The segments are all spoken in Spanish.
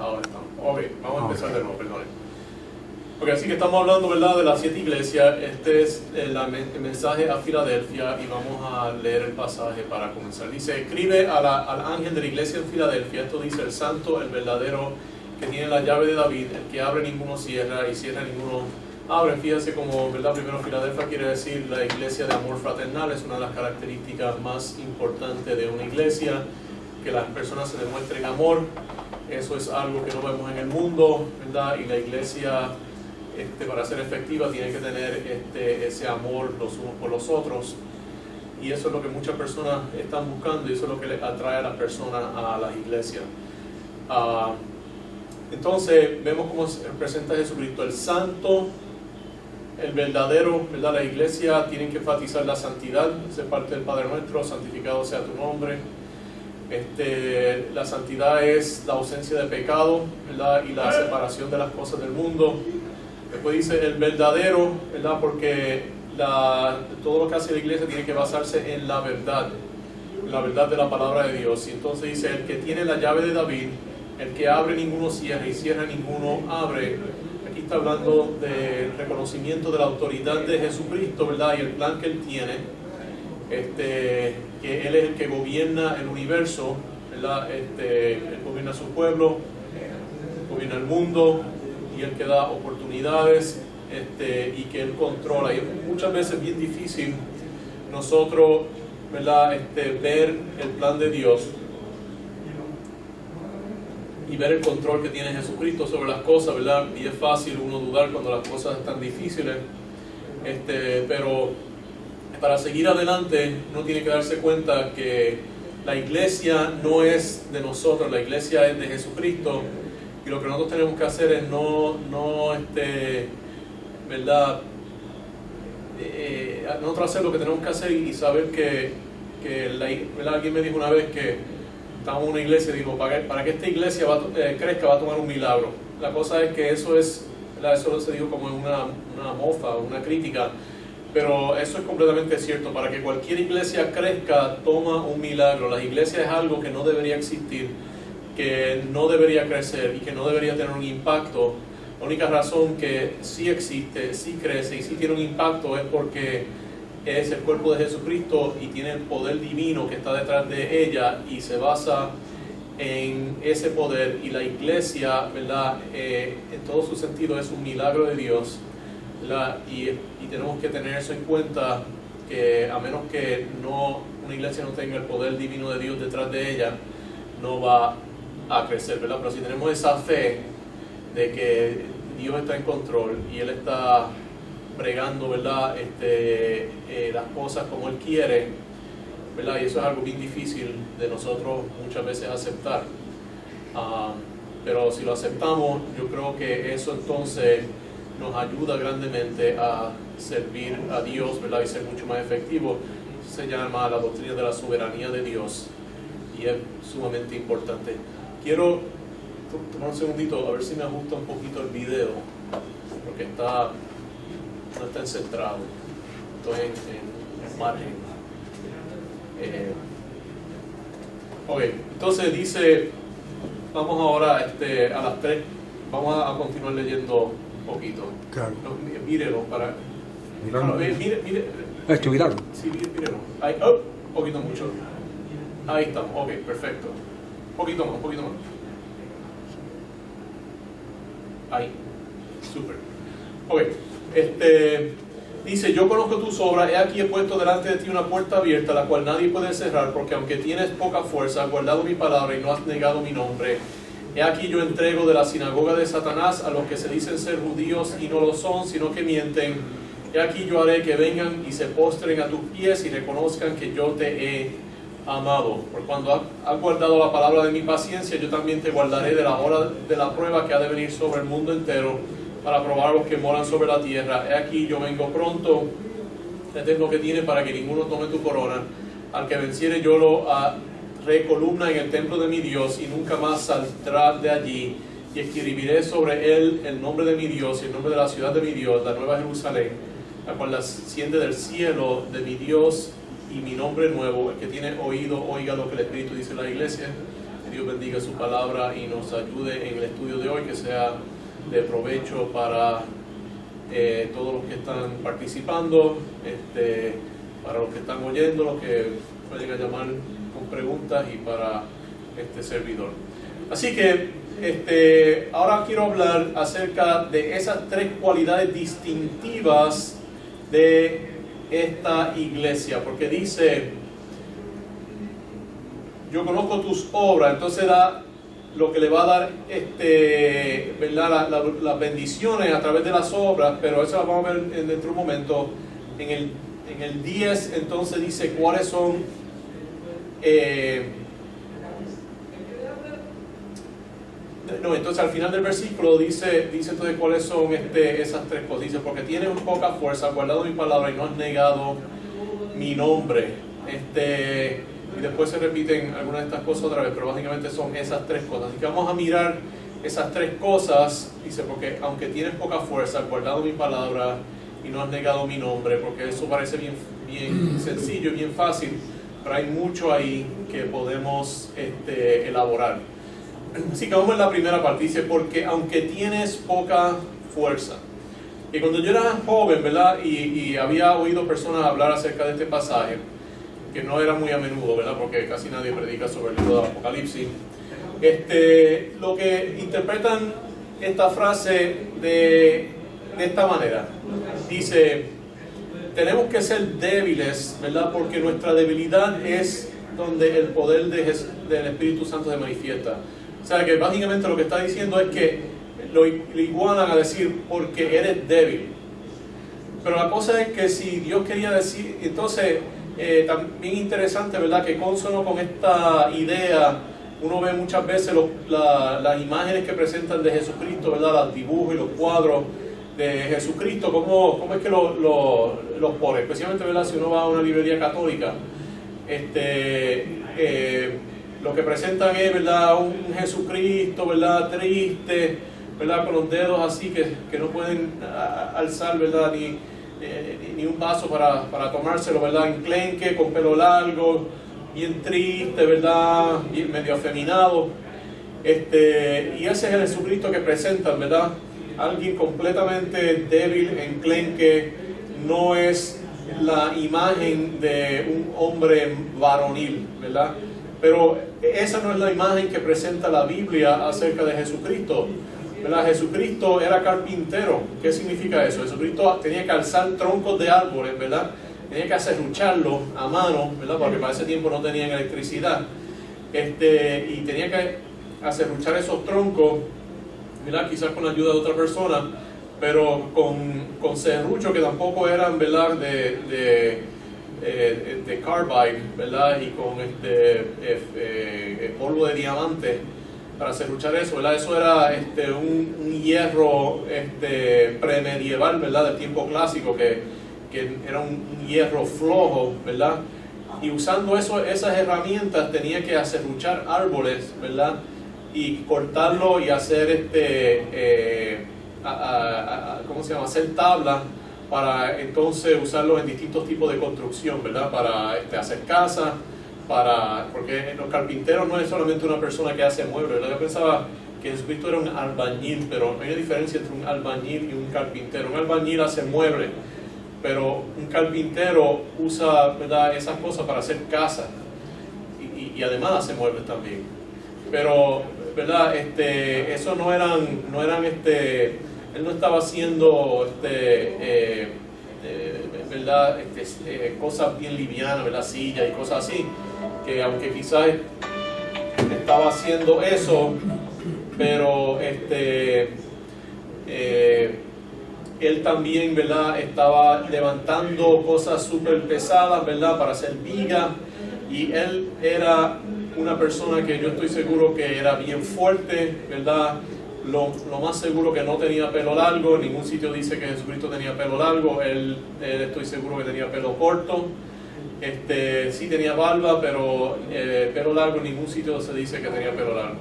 Ahora estamos. Ok, vamos a empezar de nuevo, perdón. Ok, así que estamos hablando, ¿verdad?, de las 7 iglesias. Este es el mensaje a Filadelfia y vamos a leer el pasaje para comenzar. Dice: escribe al ángel de la iglesia en Filadelfia. Esto dice el santo, el verdadero, que tiene la llave de David, el que abre ninguno cierra y cierra ninguno abre. Fíjense como, ¿verdad?, primero Filadelfia quiere decir la iglesia de amor fraternal. Es una de las características más importantes de una iglesia, que las personas se demuestren amor. Eso es algo que no vemos en el mundo, ¿verdad? Y la iglesia, para ser efectiva, tiene que tener ese amor los unos por los otros. Y eso es lo que muchas personas están buscando, y eso es lo que les atrae a las personas a las iglesias. Entonces vemos cómo se presenta Jesucristo, el santo, el verdadero, ¿verdad? La iglesia tiene que enfatizar la santidad. Es parte del Padre Nuestro: santificado sea tu nombre. La santidad es la ausencia de pecado, ¿verdad?, y la separación de las cosas del mundo. Después dice el verdadero, ¿verdad?, porque todo lo que hace la iglesia tiene que basarse en la verdad de la palabra de Dios. Y entonces dice: el que tiene la llave de David, el que abre ninguno cierra y cierra ninguno abre. Aquí está hablando del reconocimiento de la autoridad de Jesucristo, ¿verdad?, y el plan que Él tiene. Que Él es el que gobierna el universo, ¿verdad? Él gobierna su pueblo, gobierna el mundo, y Él que da oportunidades, y que Él controla. Y muchas veces es bien difícil nosotros, ¿verdad?, ver el plan de Dios y ver el control que tiene Jesucristo sobre las cosas, ¿verdad? Y es fácil uno dudar cuando las cosas están difíciles, pero para seguir adelante uno tiene que darse cuenta que la iglesia no es de nosotros, la iglesia es de Jesucristo. Y lo que nosotros tenemos que hacer es ¿verdad? Nosotros hacer lo que tenemos que hacer y saber que ¿verdad? Alguien me dijo una vez que estábamos en una iglesia y dijo: para que esta iglesia crezca va a tomar un milagro. La cosa es que eso es, ¿verdad?, eso se dijo como una mofa, una crítica. Pero eso es completamente cierto. Para que cualquier iglesia crezca, toma un milagro. La iglesia es algo que no debería existir, que no debería crecer y que no debería tener un impacto. La única razón que sí existe, sí crece y sí tiene un impacto es porque es el cuerpo de Jesucristo y tiene el poder divino que está detrás de ella, y se basa en ese poder. Y la iglesia, ¿verdad?, en todo su sentido es un milagro de Dios. Y tenemos que tener eso en cuenta, que a menos que una iglesia no tenga el poder divino de Dios detrás de ella, no va a crecer, ¿verdad? Pero si tenemos esa fe de que Dios está en control y Él está bregando, ¿verdad?, las cosas como Él quiere, ¿verdad? Y eso es algo bien difícil de nosotros muchas veces aceptar. Pero si lo aceptamos, yo creo que eso entonces nos ayuda grandemente a servir a Dios, ¿verdad?, y ser mucho más efectivo. Se llama la doctrina de la soberanía de Dios y es sumamente importante. Quiero tomar un segundito a ver si me ajusta un poquito el video, porque no está encentrado. Estoy en margen. Ok, entonces dice, vamos ahora a las 3, vamos a continuar leyendo un poquito. Claro. No, mírelo para... Mirarlo. Mire. Esto, mirarlo. Sí, mírelo. Ahí, un poquito mucho. Ahí estamos, ok, perfecto. Un poquito más. Ahí, súper. Ok, dice: yo conozco tus obras, he aquí he puesto delante de ti una puerta abierta, la cual nadie puede cerrar, porque aunque tienes poca fuerza, has guardado mi palabra y no has negado mi nombre. He aquí yo entrego de la sinagoga de Satanás a los que se dicen ser judíos y no lo son, sino que mienten. He aquí yo haré que vengan y se postren a tus pies y reconozcan que yo te he amado. Por cuando has guardado la palabra de mi paciencia, yo también te guardaré de la hora de la prueba que ha de venir sobre el mundo entero, para probar a los que moran sobre la tierra. He aquí yo vengo pronto. Este es lo que tiene para que ninguno tome tu corona. Al que venciere yo lo recolumna en el templo de mi Dios, y nunca más saldrá de allí. Y escribiré sobre él el nombre de mi Dios y el nombre de la ciudad de mi Dios, la nueva Jerusalén, la cual asciende del cielo de mi Dios, y mi nombre nuevo. El que tiene oído, oiga lo que el Espíritu dice a la iglesia. Dios bendiga su palabra y nos ayude en el estudio de hoy, que sea de provecho para todos los que están participando, para los que están oyendo, los que pueden llamar con preguntas, y para este servidor. Así que ahora quiero hablar acerca de esas 3 cualidades distintivas de esta iglesia, porque dice: yo conozco tus obras. Entonces da lo que le va a dar ¿verdad? Las bendiciones a través de las obras, pero eso lo vamos a ver dentro de un momento. En el 10 entonces dice cuáles son entonces al final del versículo dice entonces cuáles son esas 3 cosas. Dice: porque tienes poca fuerza, has guardado mi palabra y no has negado mi nombre. Y después se repiten algunas de estas cosas otra vez, pero básicamente son esas 3 cosas. Así que vamos a mirar esas 3 cosas. Dice: porque aunque tienes poca fuerza, has guardado mi palabra y no has negado mi nombre. Porque eso parece bien sencillo y bien fácil, pero hay mucho ahí que podemos elaborar. Así que vamos en la primera parte. Dice: porque aunque tienes poca fuerza. Y cuando yo era joven, ¿verdad? Y había oído personas hablar acerca de este pasaje, que no era muy a menudo, ¿verdad? Porque casi nadie predica sobre el libro del Apocalipsis. Lo que interpretan esta frase de esta manera. Dice: tenemos que ser débiles, ¿verdad? Porque nuestra debilidad es donde el poder del Espíritu Santo se manifiesta. O sea que básicamente lo que está diciendo es que lo igualan a decir: porque eres débil. Pero la cosa es que si Dios quería decir, entonces también interesante, ¿verdad? Que consono con esta idea, uno ve muchas veces las imágenes que presentan de Jesucristo, ¿verdad? Los dibujos y los cuadros de Jesucristo, cómo es que los pone, especialmente, ¿verdad? Si uno va a una librería católica, lo que presentan es, ¿verdad? Un Jesucristo, ¿verdad? Triste, ¿verdad? Con los dedos así que no pueden alzar, ¿verdad? Ni un vaso para tomárselo, ¿verdad? Enclenque, con pelo largo, bien triste, ¿verdad? Bien, medio afeminado. Y ese es el Jesucristo que presentan, ¿verdad? Alguien completamente débil, enclenque. No es la imagen de un hombre varonil, ¿verdad? Pero esa no es la imagen que presenta la Biblia acerca de Jesucristo, ¿verdad? Jesucristo era carpintero. ¿Qué significa eso? Jesucristo tenía que alzar troncos de árboles, ¿verdad? Tenía que aserrucharlos a mano, ¿verdad? Porque para ese tiempo no tenían electricidad. Y tenía que aserruchar esos troncos, ¿verdad? Quizás con la ayuda de otra persona, pero con serruchos que tampoco eran, ¿verdad? De carbide, ¿verdad? Y con polvo de diamante para serruchar eso, ¿verdad? Eso era un hierro premedieval, ¿verdad? Del tiempo clásico, que era un hierro flojo, ¿verdad? Y usando esas herramientas tenía que aserruchar árboles, ¿verdad? Y cortarlo y hacer ¿cómo se llama? Hacer tablas para entonces usarlos en distintos tipos de construcción, ¿verdad? Para hacer casas, porque los carpinteros no es solamente una persona que hace muebles, ¿verdad? Yo pensaba que Jesucristo era un albañil, pero hay una diferencia entre un albañil y un carpintero. Un albañil hace muebles, pero un carpintero usa, ¿verdad?, esas cosas para hacer casas y además hace muebles también. Pero, ¿verdad? Eso no eran él no estaba haciendo ¿verdad? Cosas bien livianas, ¿verdad? Sillas y cosas así, que aunque quizás estaba haciendo eso, pero él también, ¿verdad?, estaba levantando cosas súper pesadas, ¿verdad?, para hacer vigas, y él era una persona que yo estoy seguro que era bien fuerte, ¿verdad? Lo más seguro que no tenía pelo largo. En ningún sitio dice que Jesucristo tenía pelo largo. Él estoy seguro que tenía pelo corto. Sí tenía barba, pero pelo largo en ningún sitio se dice que tenía pelo largo.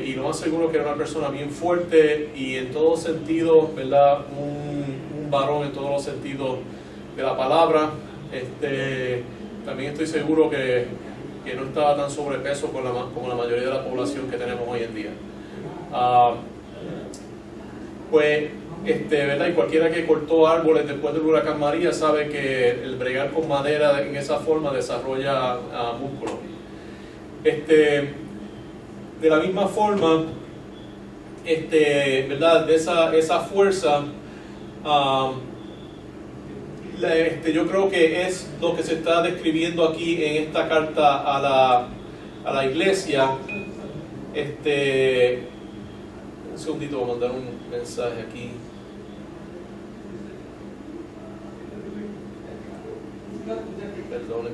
Y lo más seguro que era una persona bien fuerte y en todos sentidos, ¿verdad? Un varón en todos los sentidos de la palabra. También estoy seguro que que no estaba tan sobrepeso como la mayoría de la población que tenemos hoy en día. Pues, ¿verdad? Y cualquiera que cortó árboles después del huracán María sabe que el bregar con madera en esa forma desarrolla músculo. De la misma forma, ¿verdad? De esa fuerza, yo creo que es lo que se está describiendo aquí en esta carta a la iglesia. Un segundito, voy a mandar un mensaje aquí. Perdone.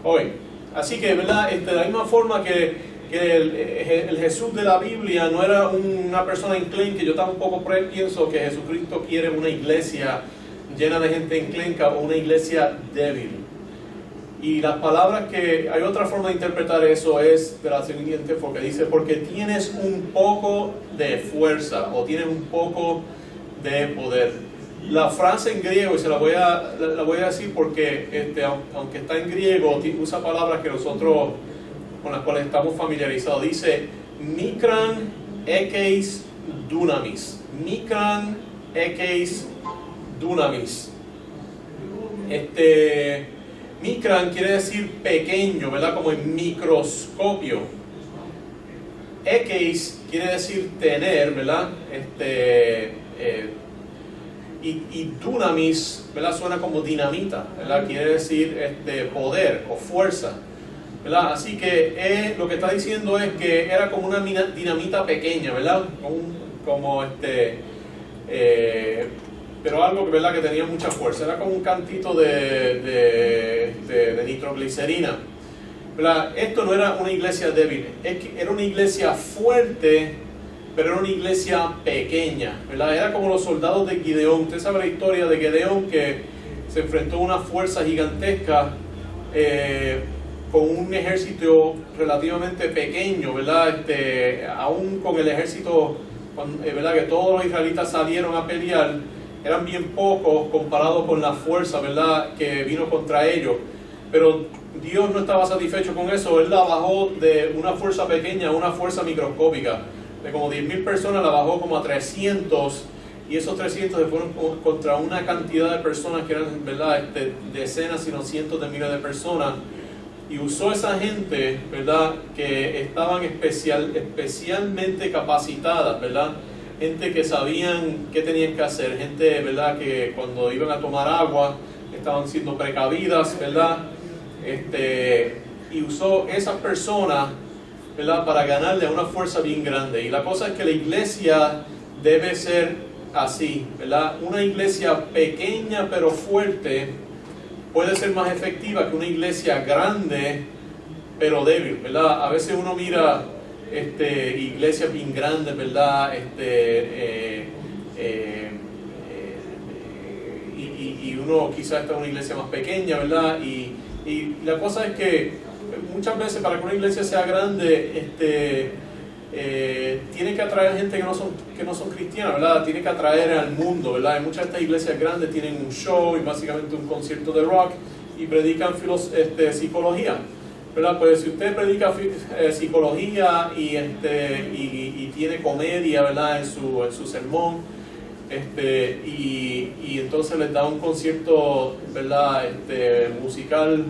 Hoy, así que, ¿verdad? De la misma forma que el Jesús de la Biblia no era una persona enclenque, yo tampoco pienso que Jesucristo quiere una iglesia llena de gente enclenca o una iglesia débil. Y las palabras hay otra forma de interpretar eso es de la siguiente forma, que dice, porque tienes un poco de fuerza o tienes un poco de poder. La frase en griego, y se la voy a decir porque aunque está en griego, usa palabras que nosotros con las cuales estamos familiarizados. Dice mikran ekeis dunamis. Mikran ekeis dunamis. Mikran quiere decir pequeño, ¿verdad? Como en microscopio. Ekeis quiere decir tener, ¿verdad? Y dunamis, ¿verdad? Suena como dinamita, ¿verdad? Quiere decir poder o fuerza, ¿verdad? Así que lo que está diciendo es que era como una dinamita pequeña, ¿verdad? Pero algo, ¿verdad? Que tenía mucha fuerza. Era como un cantito de nitroglicerina, ¿verdad? Esto no era una iglesia débil, era una iglesia fuerte, pero era una iglesia pequeña, ¿verdad? Era como los soldados de Gideón. Usted sabe la historia de Gideón, que se enfrentó a una fuerza gigantesca con un ejército relativamente pequeño, ¿verdad? Aún con el ejército, ¿verdad? Que todos los israelitas salieron a pelear, eran bien pocos comparados con la fuerza, ¿verdad? Que vino contra ellos. Pero Dios no estaba satisfecho con eso. Él la bajó de una fuerza pequeña a una fuerza microscópica. De como 10.000 personas la bajó como a 300, y esos 300 se fueron contra una cantidad de personas que eran, ¿verdad? Decenas, sino cientos de miles de personas, y usó esa gente, ¿verdad? Que estaban especialmente capacitadas, ¿verdad? Gente que sabían qué tenían que hacer, gente, ¿verdad? Que cuando iban a tomar agua estaban siendo precavidas, ¿verdad? Y usó esas personas, ¿verdad? Para ganarle a una fuerza bien grande. Y la cosa es que la iglesia debe ser así, ¿verdad? Una iglesia pequeña pero fuerte puede ser más efectiva que una iglesia grande pero débil, ¿verdad? A veces uno mira iglesias bien grandes, ¿verdad? Y uno quizás está en una iglesia más pequeña, ¿verdad? Y la cosa es que muchas veces para que una iglesia sea grande, tiene que atraer gente que no son cristianas, ¿verdad? Tiene que atraer al mundo, ¿verdad? Y muchas de estas iglesias grandes tienen un show y básicamente un concierto de rock y predican psicología, ¿verdad? Pues si usted predica psicología y tiene comedia, ¿verdad? En su sermón, y entonces les da un concierto, ¿verdad? Musical,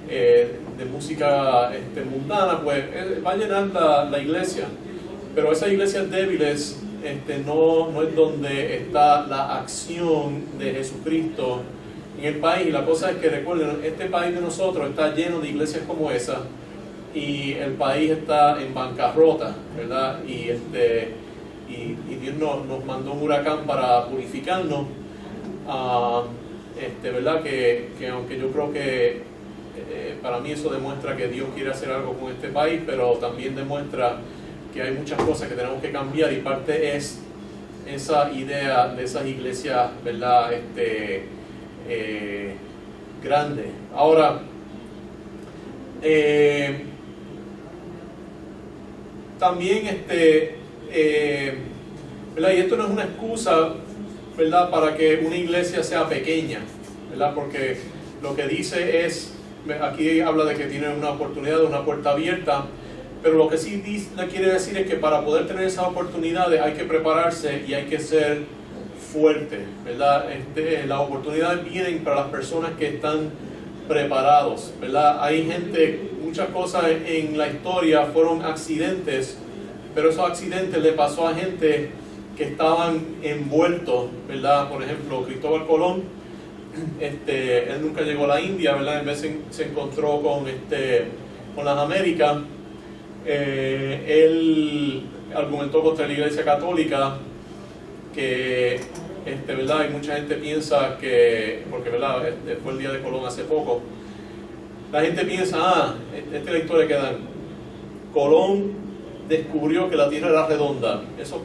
de música mundana, pues va a llenar la iglesia. Pero esas iglesias débiles no es donde está la acción de Jesucristo en el país. Y la cosa es que recuerden, este país de nosotros está lleno de iglesias como esa, y el país está en bancarrota, ¿verdad? Y Dios nos mandó un huracán para purificarnos, ¿verdad? Que aunque yo creo que para mí eso demuestra que Dios quiere hacer algo con este país, pero también demuestra que hay muchas cosas que tenemos que cambiar, y parte es esa idea de esas iglesias, ¿verdad? Grandes. Ahora, también ¿verdad? Y esto no es una excusa, ¿verdad? Para que una iglesia sea pequeña, ¿verdad? Porque lo que dice es aquí habla de que tiene una oportunidad, una puerta abierta, pero lo que sí quiere decir es que para poder tener esas oportunidades hay que prepararse y hay que ser fuerte, ¿verdad? Las oportunidades vienen para las personas que están preparados, ¿verdad? Hay gente, muchas cosas en la historia fueron accidentes, pero esos accidentes le pasó a gente que estaban envueltos, ¿verdad? Por ejemplo, Cristóbal Colón, él nunca llegó a la India, ¿verdad? En vez se encontró con las Américas. Él argumentó contra la Iglesia Católica que, ¿verdad? Y mucha gente piensa que, porque, ¿verdad? Fue el día de Colón hace poco, la gente piensa, esta es la historia que dan. Colón descubrió que la Tierra era redonda. Esos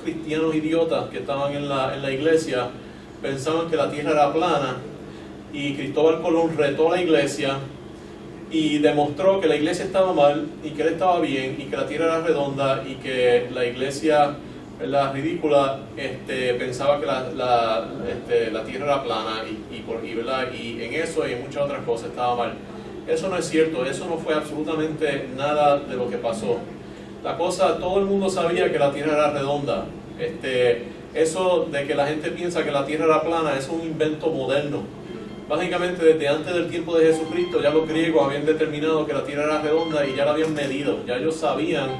cristianos idiotas que estaban en la iglesia pensaban que la Tierra era plana, y Cristóbal Colón retó a la iglesia y demostró que la iglesia estaba mal y que él estaba bien y que la Tierra era redonda, y que la iglesia, la ridícula, pensaba que la Tierra era plana y en eso y en muchas otras cosas estaba mal. Eso no es cierto, eso no fue absolutamente nada de lo que pasó. La cosa, todo el mundo sabía que la Tierra era redonda. Eso de que la gente piensa que la Tierra era plana es un invento moderno. Básicamente desde antes del tiempo de Jesucristo ya los griegos habían determinado que la Tierra era redonda y ya la habían medido, ya ellos sabían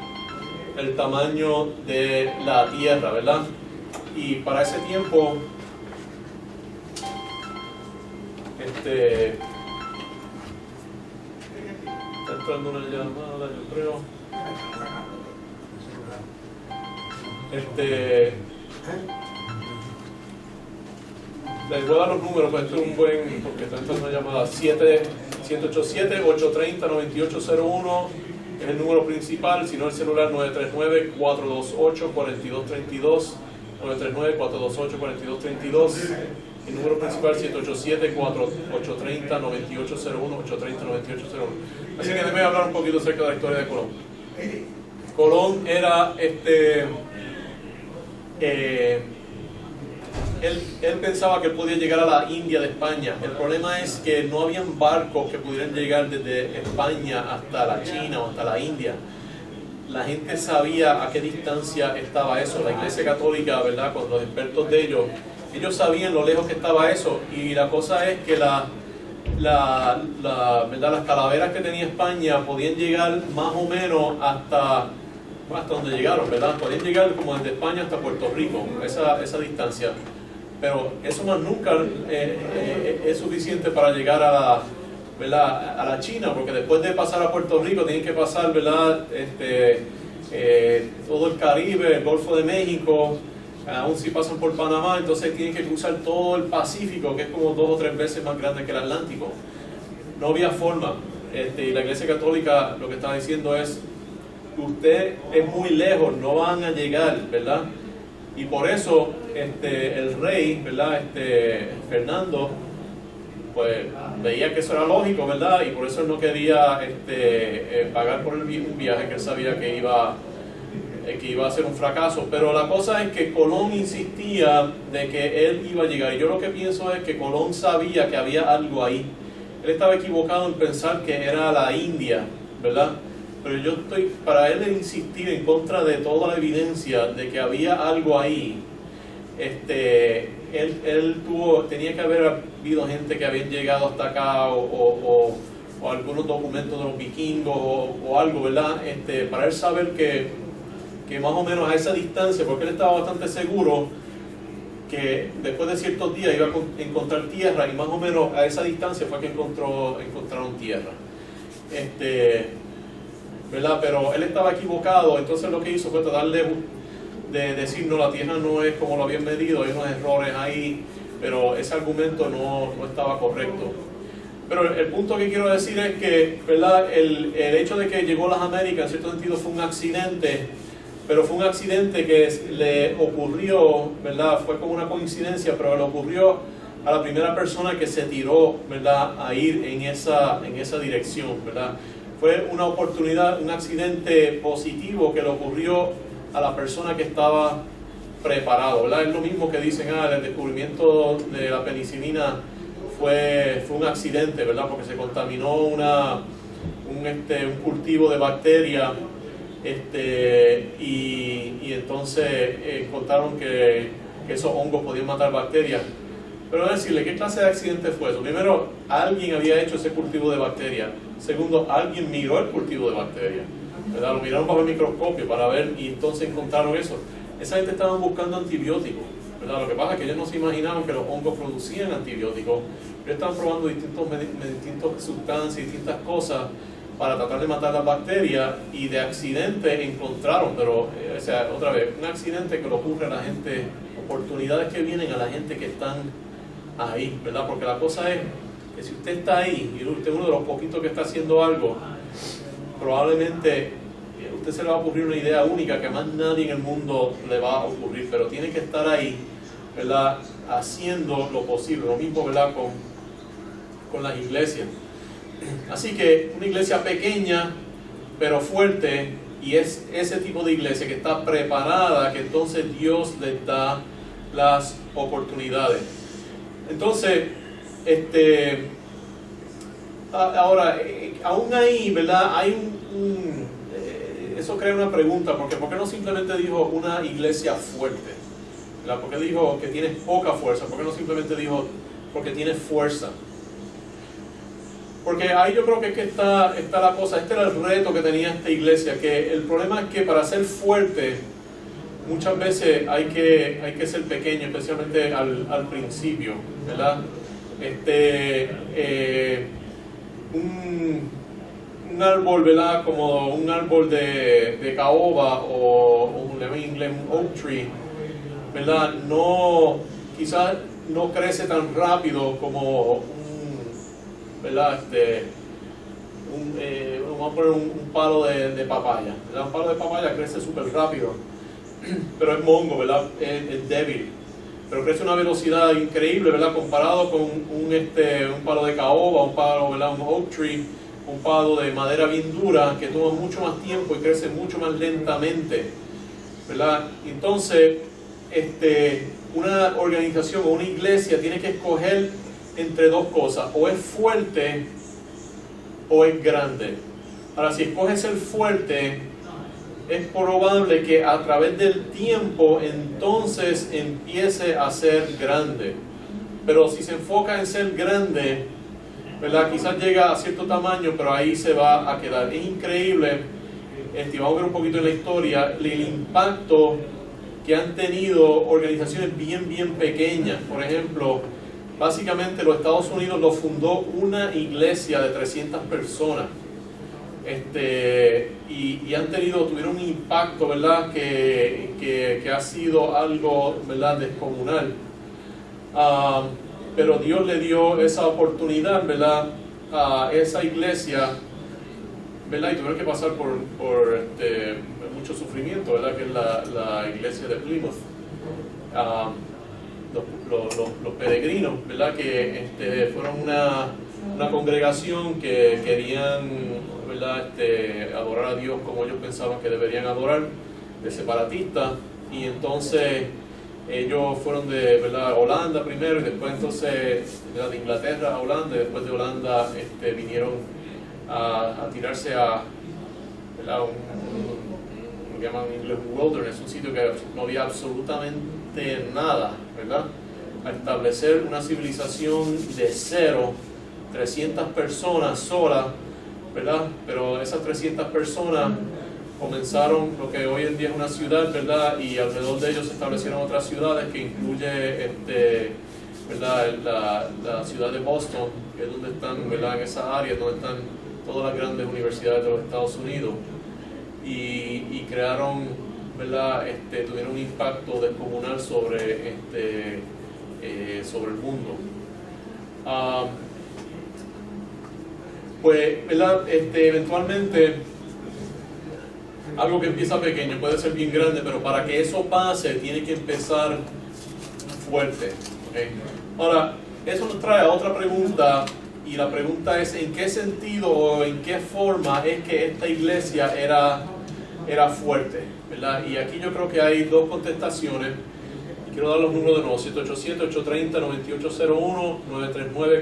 el tamaño de la Tierra, ¿verdad? Y para ese tiempo, está entrando una llamada, yo creo. Les voy a dar los números, pues esto es un buen, porque está entrando una llamada. 187-830-9801 es el número principal, si no el celular 939-428-4232, 939-428-4232, el número principal 787-830-9801, 830-9801. Así que déjeme hablar un poquito acerca de la historia de Colón. Colón era él pensaba que podía llegar a la India de España. El problema es que no habían barcos que pudieran llegar desde España hasta la China o hasta la India. La gente sabía a qué distancia estaba eso. La Iglesia Católica, ¿verdad? Con los expertos de ellos sabían lo lejos que estaba eso. Y la cosa es que ¿verdad? Las calaveras que tenía España podían llegar más o menos hasta donde llegaron, ¿verdad? Podían llegar como desde España hasta Puerto Rico, esa distancia. Pero eso más nunca es suficiente para llegar a la China, porque después de pasar a Puerto Rico tienen que pasar, ¿verdad? Todo el Caribe, el Golfo de México, aún si pasan por Panamá, entonces tienen que cruzar todo el Pacífico, que es como 2 o 3 veces más grande que el Atlántico. No había forma. Y la Iglesia Católica lo que está diciendo es: usted es muy lejos, no van a llegar, ¿verdad? Y por eso el rey, ¿verdad? Fernando, pues veía que eso era lógico, ¿verdad? Y por eso él no quería pagar por un viaje que él sabía que iba a ser un fracaso. Pero la cosa es que Colón insistía de que él iba a llegar. Y yo lo que pienso es que Colón sabía que había algo ahí. Él estaba equivocado en pensar que era la India, ¿verdad? Pero para él insistir en contra de toda la evidencia de que había algo ahí, tenía que haber habido gente que habían llegado hasta acá o algunos documentos de los vikingos o algo, ¿verdad? Para él saber que más o menos a esa distancia, porque él estaba bastante seguro que después de ciertos días iba a encontrar tierra, y más o menos a esa distancia fue que encontraron tierra. ¿Verdad? Pero él estaba equivocado, entonces lo que hizo fue tratar de decir: no, la tierra no es como lo habían medido, hay unos errores ahí, pero ese argumento no estaba correcto. Pero el punto que quiero decir es que, ¿verdad? El hecho de que llegó a las Américas en cierto sentido fue un accidente, pero fue un accidente que le ocurrió, ¿verdad? Fue como una coincidencia, pero le ocurrió a la primera persona que se tiró, ¿verdad? A ir en esa dirección, ¿verdad? Fue una oportunidad, un accidente positivo que le ocurrió a la persona que estaba preparado, ¿verdad? Es lo mismo que dicen: el descubrimiento de la penicilina fue un accidente, ¿verdad? Porque se contaminó un cultivo de bacterias, y entonces contaron que esos hongos podían matar bacterias. Pero decirle, ¿qué clase de accidente fue eso? Primero, alguien había hecho ese cultivo de bacterias. Segundo, alguien miró el cultivo de bacterias, ¿verdad? Lo miraron bajo el microscopio para ver y entonces encontraron eso. Esa gente estaba buscando antibióticos, ¿verdad? Lo que pasa es que ellos no se imaginaban que los hongos producían antibióticos. Ellos estaban probando distintas sustancias, distintas cosas para tratar de matar las bacterias, y de accidente encontraron, pero, o sea, otra vez, un accidente que le ocurre a la gente, oportunidades que vienen a la gente que están ahí, ¿verdad? Porque la cosa es que si usted está ahí y usted es uno de los poquitos que está haciendo algo, probablemente usted se le va a ocurrir una idea única que a más nadie en el mundo le va a ocurrir, pero tiene que estar ahí, ¿verdad? Haciendo lo posible, lo mismo, ¿verdad? Con las iglesias. Así que una iglesia pequeña pero fuerte, y es ese tipo de iglesia que está preparada, que entonces Dios les da las oportunidades. Entonces, ahora, aún ahí, ¿verdad? Hay eso crea una pregunta, porque ¿por qué no simplemente dijo una iglesia fuerte? ¿Verdad? ¿Por qué dijo que tiene poca fuerza? ¿Por qué no simplemente dijo porque tiene fuerza? Porque ahí yo creo que está la cosa. Este era el reto que tenía esta iglesia, que el problema es que para ser fuerte muchas veces hay que ser pequeño, especialmente al principio, ¿verdad? Un árbol, ¿verdad? Como un árbol de caoba o en inglés un oak tree, ¿verdad? Quizás no crece tan rápido como ¿verdad? Vamos a poner un palo de papaya, ¿verdad? Un palo de papaya crece súper rápido, pero es mongo, ¿verdad? Es débil, pero crece a una velocidad increíble, ¿verdad? Comparado con un palo de caoba, un palo, ¿verdad? Un oak tree, un palo de madera bien dura que toma mucho más tiempo y crece mucho más lentamente, ¿verdad? Entonces, una organización o una iglesia tiene que escoger entre dos cosas: o es fuerte o es grande. Ahora, si escoges ser fuerte, es probable que a través del tiempo entonces empiece a ser grande. Pero si se enfoca en ser grande, ¿verdad? Quizás llega a cierto tamaño, pero ahí se va a quedar. Es increíble, vamos a ver un poquito en la historia, el impacto que han tenido organizaciones bien pequeñas. Por ejemplo, básicamente los Estados Unidos lo fundó una iglesia de 300 personas, y tuvieron un impacto, ¿verdad? Que ha sido algo, ¿verdad? Descomunal. Pero Dios le dio esa oportunidad, ¿verdad? A esa iglesia, ¿verdad? Y tuvieron que pasar por mucho sufrimiento, ¿verdad? Que es la iglesia de Plymouth. Los peregrinos, ¿verdad? Que fueron una congregación que querían, ¿verdad? Adorar a Dios como ellos pensaban que deberían adorar, de separatistas, y entonces ellos fueron de, ¿verdad? Holanda primero, y después entonces, ¿verdad? De Inglaterra a Holanda, y después de Holanda vinieron a tirarse a, ¿verdad? Lo que llaman en inglés wilderness, un sitio que no había absolutamente nada, ¿verdad? A establecer una civilización de cero, 300 personas solas, ¿verdad? Pero esas 300 personas comenzaron lo que hoy en día es una ciudad, ¿verdad? Y alrededor de ellos se establecieron otras ciudades, que incluye ¿verdad? La ciudad de Boston, que es donde están, ¿verdad? En esa área donde están todas las grandes universidades de los Estados Unidos, y crearon, ¿verdad? Tuvieron un impacto descomunal sobre el mundo. Pues, ¿verdad? Eventualmente algo que empieza pequeño puede ser bien grande, pero para que eso pase tiene que empezar fuerte, ¿okay? Ahora, eso nos trae a otra pregunta, y la pregunta es: ¿en qué sentido o en qué forma es que esta iglesia era fuerte, ¿verdad? Y aquí yo creo que hay dos contestaciones Quiero dar los números de nuevo: 787-830-9801,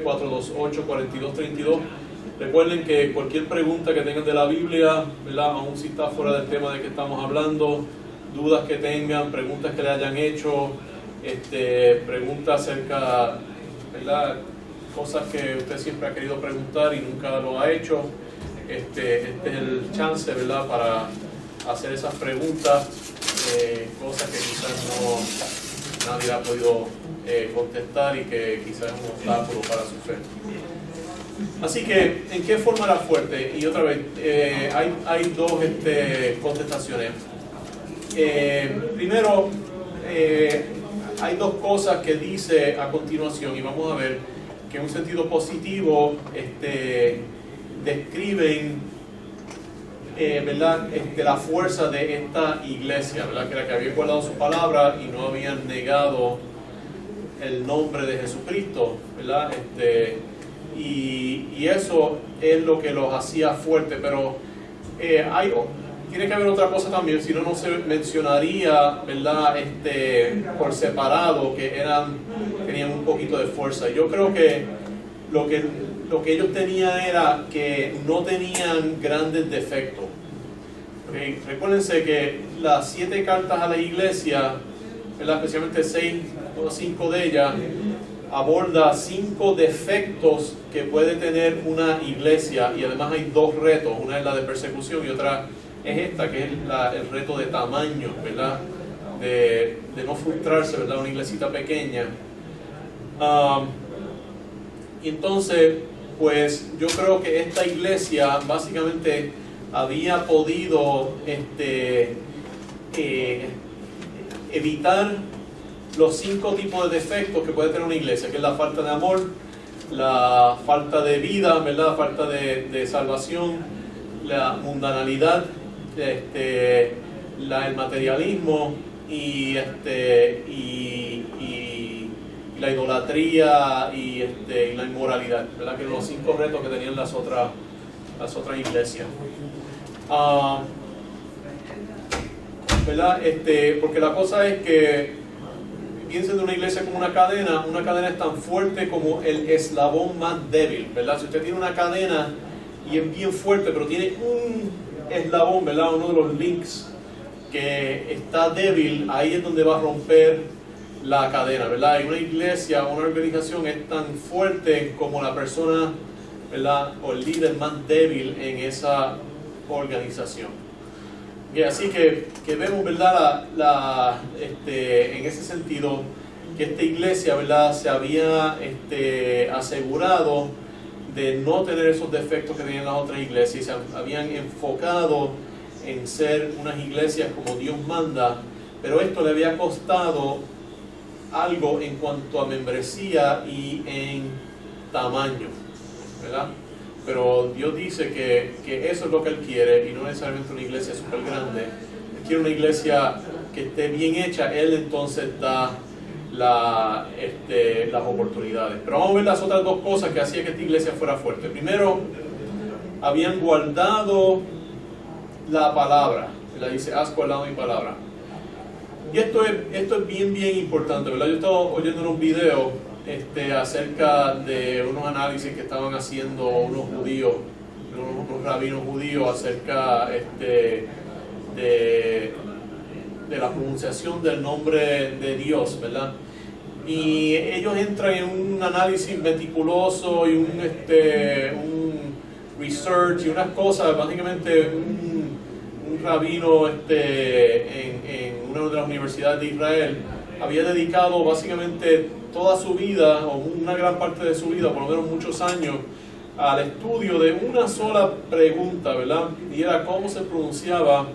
939-428-4232. Recuerden que cualquier pregunta que tengan de la Biblia, ¿verdad?, aún si está fuera del tema de que estamos hablando, dudas que tengan, preguntas que le hayan hecho, preguntas acerca, ¿verdad?, cosas que usted siempre ha querido preguntar y nunca lo ha hecho, este es el chance, ¿verdad?, para hacer esas preguntas, cosas que quizás nadie ha podido contestar y que quizás es un obstáculo para su fe. Así que, ¿en qué forma era fuerte? Y otra vez, hay dos contestaciones. Primero, hay dos cosas que dice a continuación, y vamos a ver que en un sentido positivo describen, ¿verdad?, la fuerza de esta iglesia, ¿verdad?, que era que había guardado su palabra y no habían negado el nombre de Jesucristo, ¿verdad? Y eso es lo que los hacía fuertes, pero tiene que haber otra cosa también, si no, no se mencionaría, ¿verdad?, por separado, que tenían un poquito de fuerza. Yo creo que lo que ellos tenían era que no tenían grandes defectos. Recuérdense que las 7 cartas a la iglesia, ¿verdad?, especialmente 6 o 5 de ellas, aborda 5 defectos que puede tener una iglesia, y además hay 2 retos. Una es la de persecución y otra es esta, que es el reto de tamaño, ¿verdad?, de no frustrarse, ¿verdad?, una iglesita pequeña. Y entonces, pues yo creo que esta iglesia básicamente había podido evitar los 5 tipos de defectos que puede tener una iglesia, que es la falta de amor, la falta de vida, ¿verdad?, la falta de salvación, la mundanalidad, el materialismo y la idolatría y la inmoralidad, ¿verdad?, que eran los 5 retos que tenían las otras iglesias. ¿Verdad? Porque la cosa es que piensen de una iglesia como una cadena es tan fuerte como el eslabón más débil, ¿verdad? Si usted tiene una cadena y es bien fuerte, pero tiene un eslabón, ¿verdad?, uno de los links que está débil, ahí es donde va a romper la cadena, ¿verdad? Y una iglesia, una organización es tan fuerte como la persona, ¿verdad?, o el líder más débil en esa organización. Y así que vemos, ¿verdad?, en ese sentido, que esta iglesia, ¿verdad?, se había asegurado de no tener esos defectos que tenían las otras iglesias, y se habían enfocado en ser unas iglesias como Dios manda, pero esto le había costado algo en cuanto a membresía y en tamaño, ¿verdad? Pero Dios dice que eso es lo que Él quiere, y no necesariamente una iglesia súper grande. Él quiere una iglesia que esté bien hecha. Él entonces da las oportunidades. Pero vamos a ver las otras 2 cosas que hacía que esta iglesia fuera fuerte. Primero, habían guardado la palabra. Él dice: has guardado mi palabra. Y esto es bien importante, ¿verdad? Yo estaba oyendo en un video acerca de unos análisis que estaban haciendo unos judíos, unos rabinos judíos, acerca de la pronunciación del nombre de Dios, ¿verdad? Y ellos entran en un análisis meticuloso y un research y unas cosas. Básicamente un rabino en una de las universidades de Israel había dedicado básicamente toda su vida, o una gran parte de su vida, por lo menos muchos años, al estudio de una sola pregunta, ¿verdad? Y era cómo se pronunciaba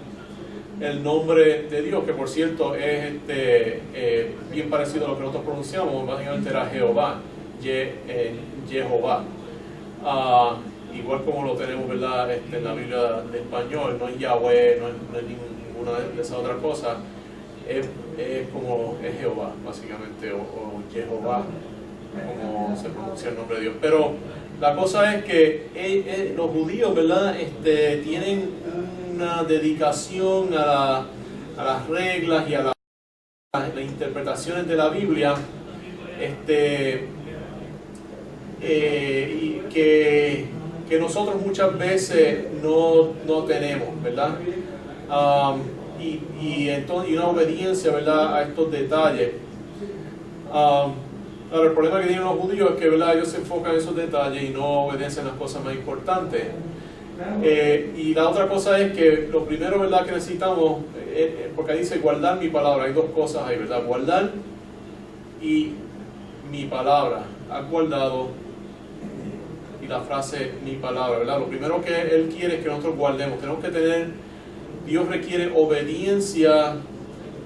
el nombre de Dios, que por cierto es bien parecido a lo que nosotros pronunciamos. Básicamente era Jehová, Jehová. Igual como lo tenemos, ¿verdad?, en la Biblia de español, no es Yahweh, no es ninguna de esas otras cosas. Es Jehová, básicamente, o Jehová, como se pronuncia el nombre de Dios. Pero la cosa es que los judíos, ¿verdad?, tienen una dedicación a las reglas y a las interpretaciones de la Biblia, y que nosotros muchas veces no tenemos, ¿verdad? Y una obediencia, ¿verdad?, a estos detalles. Ahora, el problema que tienen los judíos es que, ¿verdad?, ellos se enfocan en esos detalles y no obedecen las cosas más importantes. Y la otra cosa es que lo primero, ¿verdad?, que necesitamos, porque ahí dice guardar mi palabra, hay dos cosas ahí, ¿verdad? Guardar y mi palabra. Has guardado, y la frase mi palabra, ¿verdad? Lo primero que Él quiere es que nosotros guardemos. Tenemos que tener, Dios requiere obediencia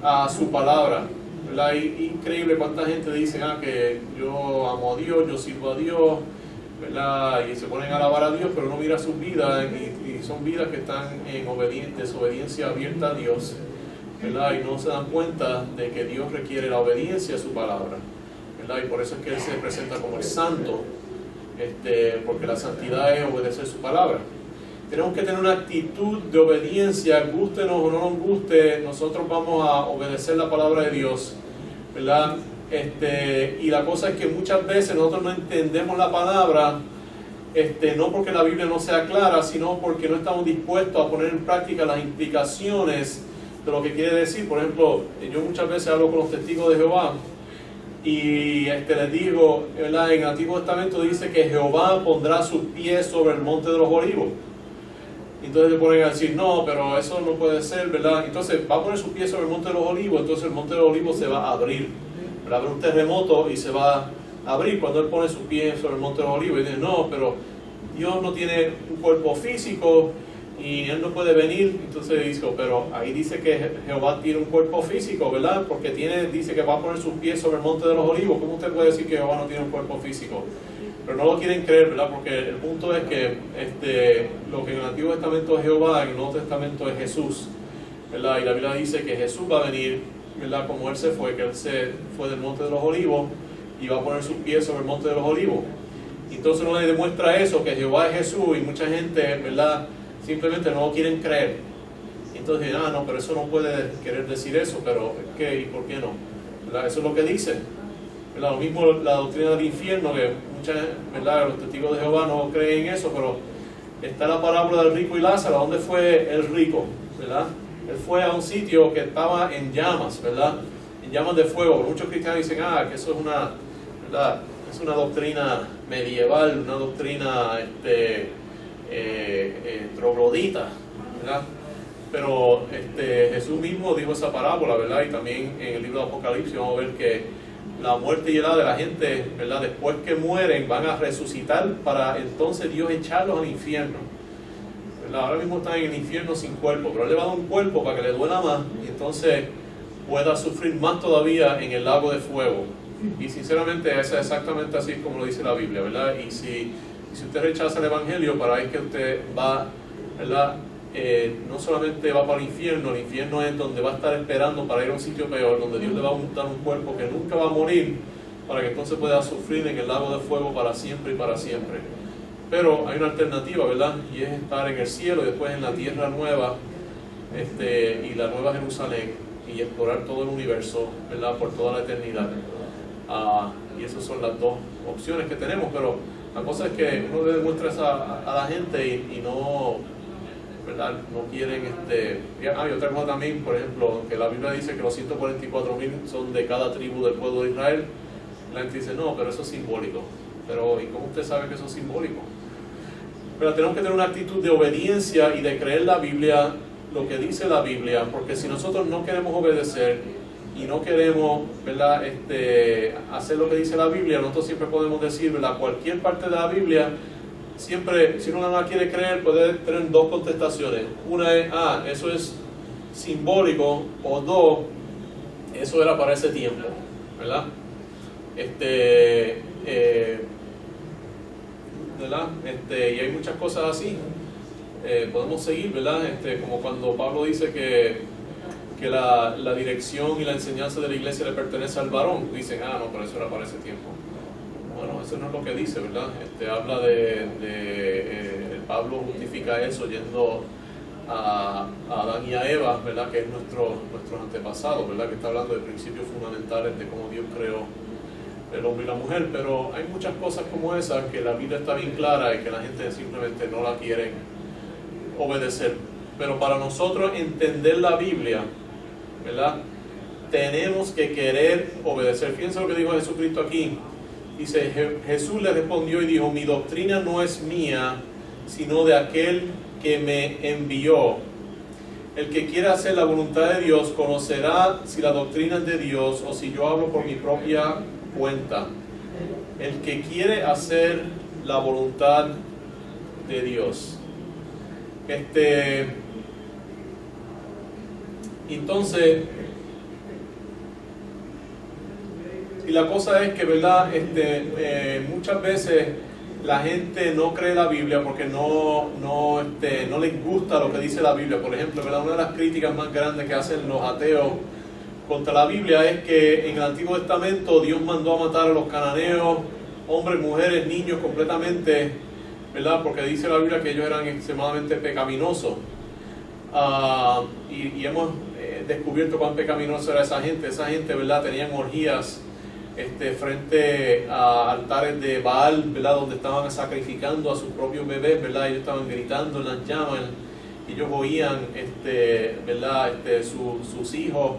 a su palabra, ¿verdad? Increíble cuánta gente dice que yo amo a Dios, yo sirvo a Dios, ¿verdad? Y se ponen a alabar a Dios, pero no mira sus vidas, y son vidas que están en desobediencia abierta a Dios, ¿verdad? Y no se dan cuenta de que Dios requiere la obediencia a su palabra, ¿verdad? Y por eso es que Él se presenta como el santo, porque la santidad es obedecer su palabra. Tenemos que tener una actitud de obediencia, gústenos o no nos guste, nosotros vamos a obedecer la palabra de Dios, ¿verdad? Y la cosa es que muchas veces nosotros no entendemos la palabra, no porque la Biblia no sea clara, sino porque no estamos dispuestos a poner en práctica las implicaciones de lo que quiere decir. Por ejemplo, yo muchas veces hablo con los testigos de Jehová y les digo, ¿verdad?, en el Antiguo Testamento dice que Jehová pondrá sus pies sobre el monte de los olivos. Entonces le ponen a decir, no, pero eso no puede ser, ¿verdad? Entonces va a poner sus pies sobre el monte de los olivos, entonces el monte de los olivos se va a abrir. Va a haber un terremoto y se va a abrir cuando Él pone sus pies sobre el monte de los olivos. Y dice, no, pero Dios no tiene un cuerpo físico y Él no puede venir. Entonces dice, pero ahí dice que Jehová tiene un cuerpo físico, ¿verdad? Porque dice que va a poner sus pies sobre el monte de los olivos. ¿Cómo usted puede decir que Jehová no tiene un cuerpo físico? Pero no lo quieren creer, ¿verdad? Porque el punto es que lo que en el Antiguo Testamento es Jehová, en el Nuevo Testamento es Jesús, ¿verdad? Y la Biblia dice que Jesús va a venir, ¿verdad?, como Él se fue, que Él se fue del monte de los olivos y va a poner sus pies sobre el monte de los olivos. Entonces no le demuestra eso, que Jehová es Jesús, y mucha gente, ¿verdad?, simplemente no lo quieren creer. Entonces dicen, no, pero eso no puede querer decir eso, pero ¿qué? ¿Y por qué no? ¿Verdad? Eso es lo que dice, ¿verdad? Lo mismo la doctrina del infierno, que muchas, ¿verdad?, los testigos de Jehová no creen en eso, pero está la parábola del rico y Lázaro. ¿Dónde fue el rico? ¿Verdad? Él fue a un sitio que estaba en llamas, ¿verdad?, en llamas de fuego. Muchos cristianos dicen, que eso es una, ¿verdad?, es una doctrina medieval, una doctrina troglodita, ¿verdad? Pero Jesús mismo dijo esa parábola, ¿verdad? Y también en el libro de Apocalipsis vamos a ver que la muerte y el de la gente, ¿verdad?, después que mueren van a resucitar para entonces Dios echarlos al infierno, ¿verdad? Ahora mismo están en el infierno sin cuerpo, pero Él le va a dar un cuerpo para que le duela más y entonces pueda sufrir más todavía en el lago de fuego. Y sinceramente es exactamente así como lo dice la Biblia, ¿verdad? Y si usted rechaza el Evangelio, para ahí que usted va, ¿verdad?, no solamente va para el infierno es donde va a estar esperando para ir a un sitio peor, donde Dios le va a untar un cuerpo que nunca va a morir, para que entonces pueda sufrir en el lago de fuego para siempre y para siempre. Pero hay una alternativa, ¿verdad? Y es estar en el cielo y después en la tierra nueva, y la nueva Jerusalén, y explorar todo el universo, ¿verdad?, por toda la eternidad. Y esas son las dos opciones que tenemos, pero la cosa es que uno le demuestra a la gente y no, ¿verdad?, no quieren. Y otra cosa también, por ejemplo, que la Biblia dice que los 144,000 son de cada tribu del pueblo de Israel. La gente dice, no, pero eso es simbólico. Pero ¿y cómo usted sabe que eso es simbólico? Pero tenemos que tener una actitud de obediencia y de creer la Biblia, lo que dice la Biblia, porque si nosotros no queremos obedecer y no queremos, ¿verdad?, hacer lo que dice la Biblia, nosotros siempre podemos decir, ¿verdad?, cualquier parte de la Biblia. Siempre, si uno no la quiere creer, puede tener dos contestaciones. Una es, eso es simbólico, o dos, eso era para ese tiempo, ¿verdad? ¿Verdad? Y hay muchas cosas así. Podemos seguir, ¿verdad? Como cuando Pablo dice que la dirección y la enseñanza de la iglesia le pertenece al varón. Dicen, no, pero eso era para ese tiempo. Bueno, eso no es lo que dice, ¿verdad? Habla Pablo justifica eso yendo a Adán y a Eva, ¿verdad? Que es nuestros antepasados, ¿verdad? Que está hablando de principios fundamentales de cómo Dios creó el hombre y la mujer, pero hay muchas cosas como esas que la Biblia está bien clara y que la gente simplemente no la quiere obedecer. Pero para nosotros entender la Biblia, ¿verdad? Tenemos que querer obedecer. Fíjense lo que dijo Jesucristo aquí. Dice, Jesús le respondió y dijo, mi doctrina no es mía, sino de aquel que me envió. El que quiera hacer la voluntad de Dios conocerá si la doctrina es de Dios o si yo hablo por mi propia cuenta. El que quiere hacer la voluntad de Dios. Entonces, y la cosa es que, ¿verdad? Muchas veces la gente no cree la Biblia porque no les gusta lo que dice la Biblia. Por ejemplo, ¿verdad? Una de las críticas más grandes que hacen los ateos contra la Biblia es que en el Antiguo Testamento Dios mandó a matar a los cananeos, hombres, mujeres, niños completamente, ¿verdad? Porque dice la Biblia que ellos eran extremadamente pecaminosos. Y hemos descubierto cuán pecaminosa era esa gente. Esa gente, ¿verdad? Tenían orgías frente a altares de Baal, ¿verdad? Donde estaban sacrificando a sus propios bebés, ¿verdad? Ellos estaban gritando en las llamas, ellos oían, ¿verdad? Sus hijos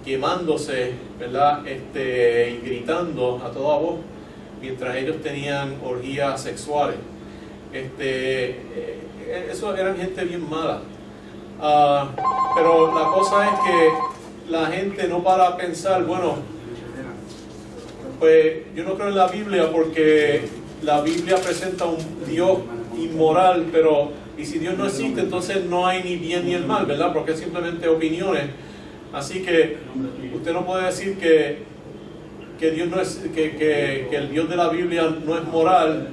quemándose, ¿verdad? Y gritando a toda voz mientras ellos tenían orgías sexuales. Eso eran gente bien mala. Pero la cosa es que la gente no para a pensar, bueno, pues yo no creo en la Biblia porque la Biblia presenta un Dios inmoral, pero y si Dios no existe, entonces no hay ni bien ni el mal, ¿verdad? Porque es simplemente opiniones. Así que usted no puede decir que Dios no es, que el Dios de la Biblia no es moral,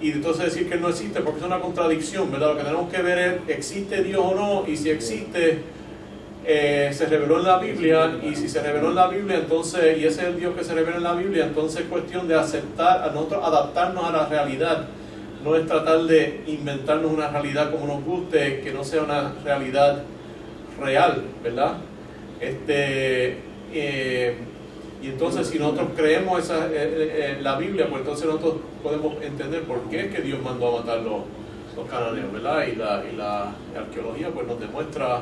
y entonces decir que Él no existe, porque es una contradicción, ¿verdad? Lo que tenemos que ver es, ¿existe Dios o no? Y si existe, se reveló en la Biblia, y si se reveló en la Biblia, entonces, y ese es el Dios que se revela en la Biblia, entonces es cuestión de aceptar, a nosotros adaptarnos a la realidad, no es tratar de inventarnos una realidad como nos guste, que no sea una realidad real, ¿verdad? Y entonces si nosotros creemos la Biblia, pues entonces nosotros podemos entender por qué es que Dios mandó a matar los cananeos, ¿verdad? Y la arqueología pues nos demuestra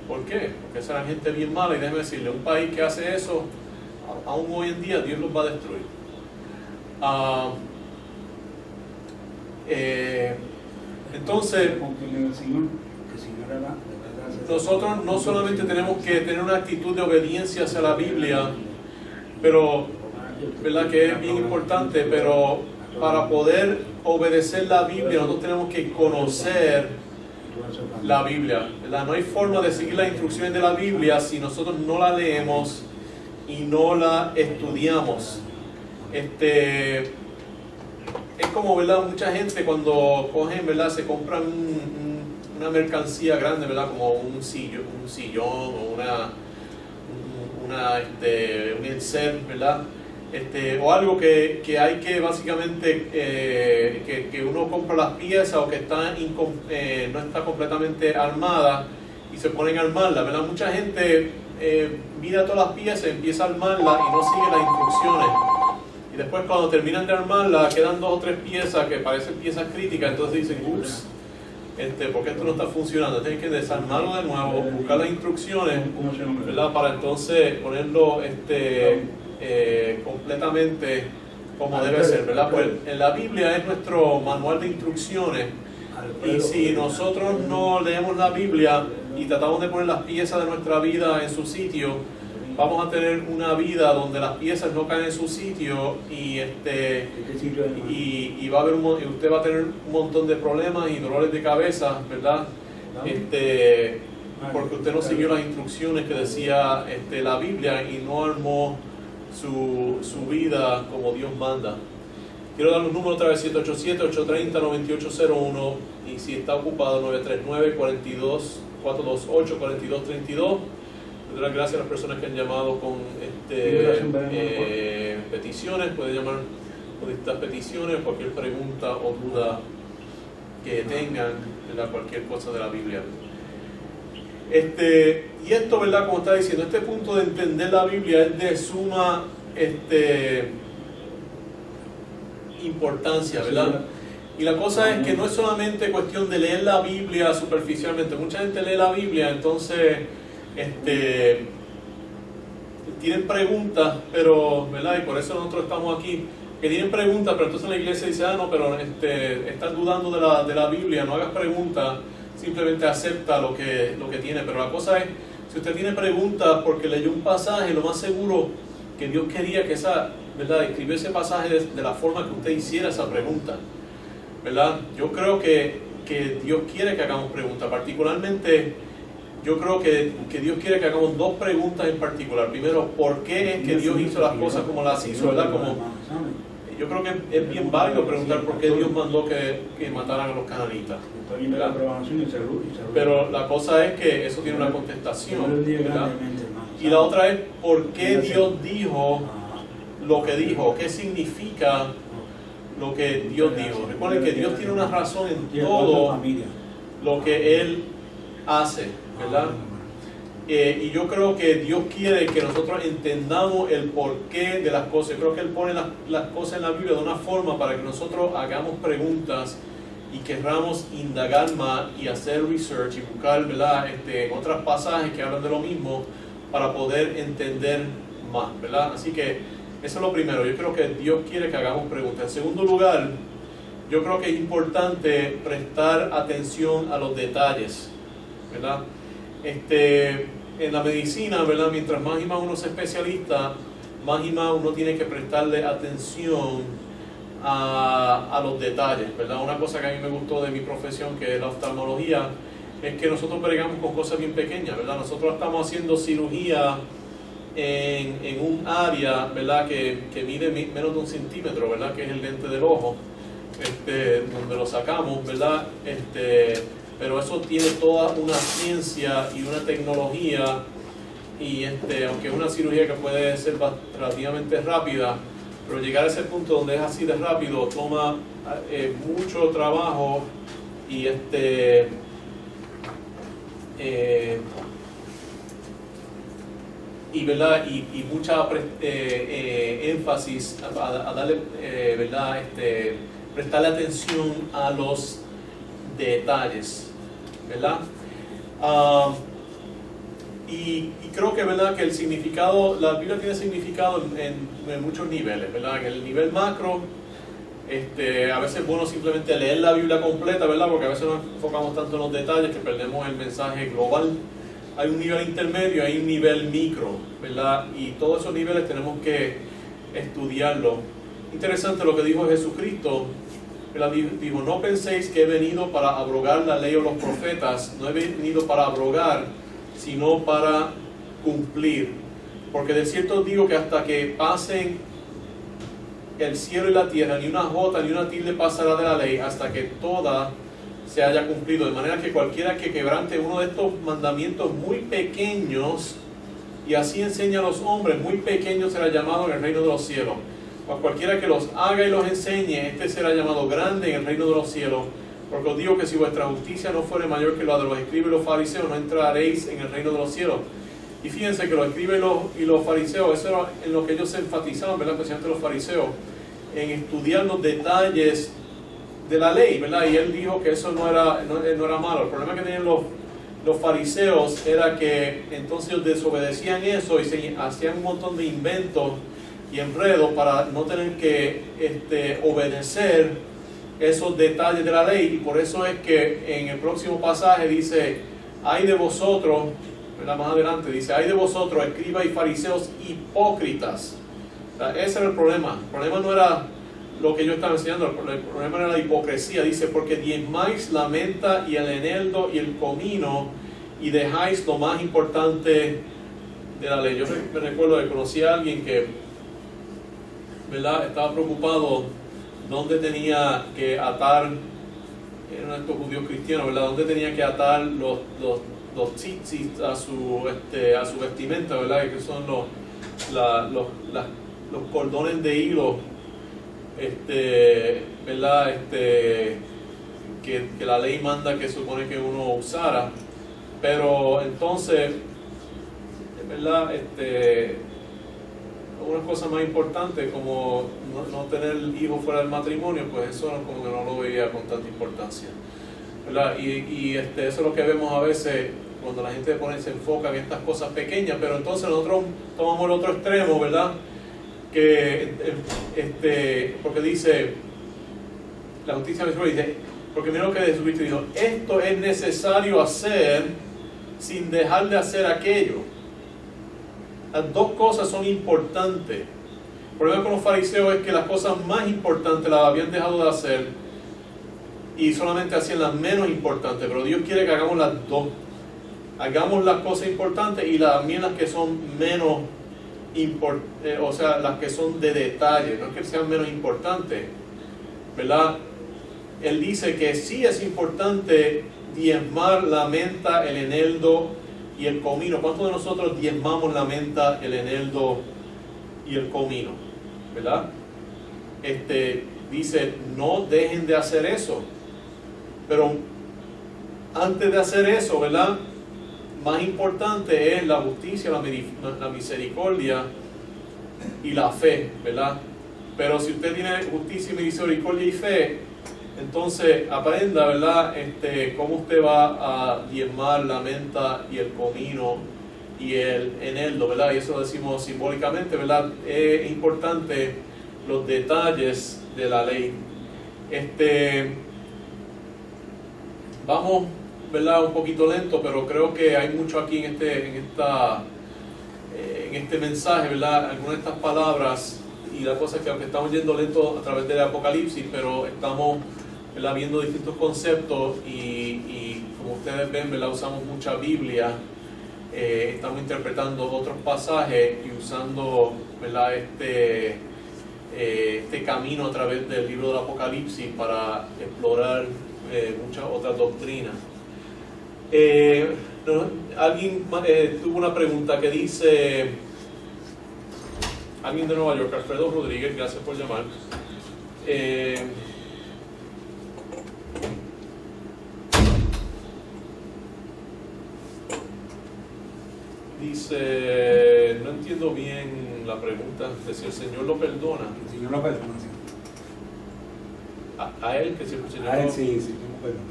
por qué, porque esa era gente bien mala, y déjeme decirle, un país que hace eso, aún hoy en día Dios los va a destruir. Entonces, nosotros no solamente tenemos que tener una actitud de obediencia hacia la Biblia, pero, ¿verdad? Que es bien importante, pero para poder obedecer la Biblia nosotros tenemos que conocer la Biblia, ¿verdad? No hay forma de seguir las instrucciones de la Biblia si nosotros no la leemos y no la estudiamos. Es como, ¿verdad? Mucha gente cuando cogen, ¿verdad? Se compran una mercancía grande, ¿verdad? Como un sillón o un insert, ¿verdad? O algo que hay que básicamente que uno compra las piezas o que está no está completamente armada y se ponen a armarla, ¿verdad? Mucha gente mira todas las piezas, empieza a armarla y no sigue las instrucciones, y después cuando terminan de armarla quedan 2 o 3 piezas que parecen piezas críticas, entonces dicen, ups, porque esto no está funcionando. Tienen que desarmarlo de nuevo, buscar las instrucciones, ¿verdad? Para entonces ponerlo completamente como debe ser, ¿verdad? Pues en la Biblia es nuestro manual de instrucciones, y si nosotros no leemos la Biblia y tratamos de poner las piezas de nuestra vida en su sitio, vamos a tener una vida donde las piezas no caen en su sitio, y va a haber usted va a tener un montón de problemas y dolores de cabeza, ¿verdad? Porque usted no siguió las instrucciones que decía la Biblia y no armó su vida como Dios manda. Quiero dar un número otra vez, 787-830-9801, y si está ocupado, 939-428-4232. Le doy las gracias a las personas que han llamado con peticiones. Pueden llamar con estas peticiones, cualquier pregunta o duda que tengan. ¿verdad? Cualquier cosa de la Biblia. Y esto, ¿verdad? Como está diciendo, este punto de entender la Biblia es de suma importancia, ¿verdad? Y la cosa es que no es solamente cuestión de leer la Biblia superficialmente. Mucha gente lee la Biblia, entonces tienen preguntas, pero, ¿verdad? Y por eso nosotros estamos aquí, que tienen preguntas, pero entonces la iglesia dice, no, pero estás dudando de la Biblia, no hagas preguntas, simplemente acepta lo que tiene. Pero la cosa es, si usted tiene preguntas porque leyó un pasaje, lo más seguro que Dios quería que ¿verdad? Escribió ese pasaje de la forma que usted hiciera esa pregunta, ¿verdad? Yo creo que Dios quiere que hagamos preguntas, particularmente yo creo que Dios quiere que hagamos dos preguntas en particular. Primero, ¿por qué es que Dios hizo las cosas como las hizo, ¿verdad? Yo creo que es bien válido preguntar por qué Dios mandó que mataran a los cananitas, ¿verdad? Pero la cosa es que eso tiene una contestación, ¿verdad? Y la otra es por qué Dios dijo lo que dijo, qué significa lo que Dios dijo. Recuerden que Dios tiene una razón en todo lo que Él hace, ¿verdad? Y yo creo que Dios quiere que nosotros entendamos el porqué de las cosas. Yo creo que Él pone las cosas en la Biblia de una forma para que nosotros hagamos preguntas y querramos indagar más y hacer research y buscar, ¿verdad? Otros pasajes que hablan de lo mismo para poder entender más, ¿verdad? Así que eso es lo primero. Yo creo que Dios quiere que hagamos preguntas. En segundo lugar, yo creo que es importante prestar atención a los detalles, ¿verdad? En la medicina, ¿verdad? Mientras más y más uno se especialista, más y más uno tiene que prestarle atención a los detalles, ¿verdad? Una cosa que a mí me gustó de mi profesión, que es la oftalmología, es que nosotros bregamos con cosas bien pequeñas, ¿verdad? Nosotros estamos haciendo cirugía en un área, ¿verdad? Que mide menos de 1 centímetro, ¿verdad? Que es el lente del ojo, donde lo sacamos, ¿verdad? Pero eso tiene toda una ciencia y una tecnología, y aunque es una cirugía que puede ser relativamente rápida, pero llegar a ese punto donde es así de rápido toma mucho trabajo y ¿verdad? Y mucha énfasis a darle, ¿verdad? Prestarle atención a los detalles, ¿verdad? Y creo que, ¿verdad? Que el significado, la Biblia tiene significado en muchos niveles, ¿verdad? En el nivel macro, a veces es bueno simplemente leer la Biblia completa, ¿verdad? Porque a veces nos enfocamos tanto en los detalles que perdemos el mensaje global. Hay un nivel intermedio, hay un nivel micro, ¿verdad? Y todos esos niveles tenemos que estudiarlo. Interesante lo que dijo Jesucristo, ¿verdad? Dijo, no penséis que he venido para abrogar la ley o los profetas, no he venido para abrogar, sino para cumplir. Porque de cierto os digo que hasta que pasen el cielo y la tierra, ni una jota ni una tilde pasará de la ley, hasta que toda se haya cumplido. De manera que cualquiera que quebrante uno de estos mandamientos muy pequeños, y así enseña a los hombres, muy pequeños será llamado en el reino de los cielos. O cualquiera que los haga y los enseñe, este será llamado grande en el reino de los cielos. Porque os digo que si vuestra justicia no fuere mayor que la de los escribas y los fariseos, no entraréis en el reino de los cielos. Y fíjense que los escribas y los fariseos, eso era en lo que ellos se enfatizaban, ¿verdad? Especialmente los fariseos, en estudiar los detalles de la ley, ¿verdad? Y él dijo que eso no era malo. El problema que tenían los fariseos era que entonces ellos desobedecían eso y se hacían un montón de inventos y enredos para no tener que obedecer esos detalles de la ley. Y por eso es que en el próximo pasaje dice, ay de vosotros, ¿verdad? Más adelante dice, ay de vosotros, escribas y fariseos hipócritas. O sea, ese era el problema. El problema no era lo que yo estaba enseñando, el problema era la hipocresía. Dice, porque diezmáis la menta y el eneldo y el comino y dejáis lo más importante de la ley. Yo me recuerdo que conocí a alguien que, ¿verdad? Estaba preocupado dónde tenía que atar, eran estos judíos cristianos, ¿verdad? Dónde tenía que atar los tzitzit a su vestimenta, ¿verdad? Que son los cordones de hilo, ¿verdad? que la ley manda que supone que uno usara. Pero entonces, ¿verdad? Una cosa más importante como no tener hijos fuera del matrimonio, pues eso como que no lo veía con tanta importancia, ¿verdad? Y eso es lo que vemos a veces cuando la gente se enfoca en estas cosas pequeñas, pero entonces nosotros tomamos el otro extremo, ¿verdad? Que porque dice la justicia de Jesús, dice, porque mira lo que Jesucristo dijo: esto es necesario hacer sin dejar de hacer aquello. Las dos cosas son importantes. El problema con los fariseos es que las cosas más importantes las habían dejado de hacer y solamente hacían las menos importantes, pero Dios quiere que hagamos las dos. Hagamos las cosas importantes y también las que son menos importantes, o sea, las que son de detalle, no es que sean menos importantes, ¿verdad? Él dice que sí es importante diezmar la menta, el eneldo y el comino. ¿Cuántos de nosotros diezmamos la menta, el eneldo y el comino? ¿Verdad? Dice, no dejen de hacer eso. Pero antes de hacer eso, ¿verdad? Más importante es la justicia, la misericordia y la fe, ¿verdad? Pero si usted tiene justicia, misericordia y fe, entonces aprenda, ¿verdad? Cómo usted va a diezmar la menta y el comino y el eneldo, ¿verdad? Y eso lo decimos simbólicamente, ¿verdad? Es importante los detalles de la ley. Vamos, ¿verdad? Un poquito lento, pero creo que hay mucho aquí en este mensaje, ¿verdad? Algunas de estas palabras y la cosa es que aunque estamos yendo lento a través del Apocalipsis, pero estamos, ¿verdad?, viendo distintos conceptos y como ustedes ven, ¿verdad?, usamos mucha Biblia, estamos interpretando otros pasajes y usando, ¿verdad?, este camino a través del libro del Apocalipsis para explorar muchas otras doctrinas. Alguien tuvo una pregunta que dice, alguien de Nueva York, Alfredo Rodríguez, gracias por llamar. Dice, no entiendo bien la pregunta, de si el Señor lo perdona. El Señor lo perdona, sí. A él, que si el Señor a él lo... sí, sí, lo perdona.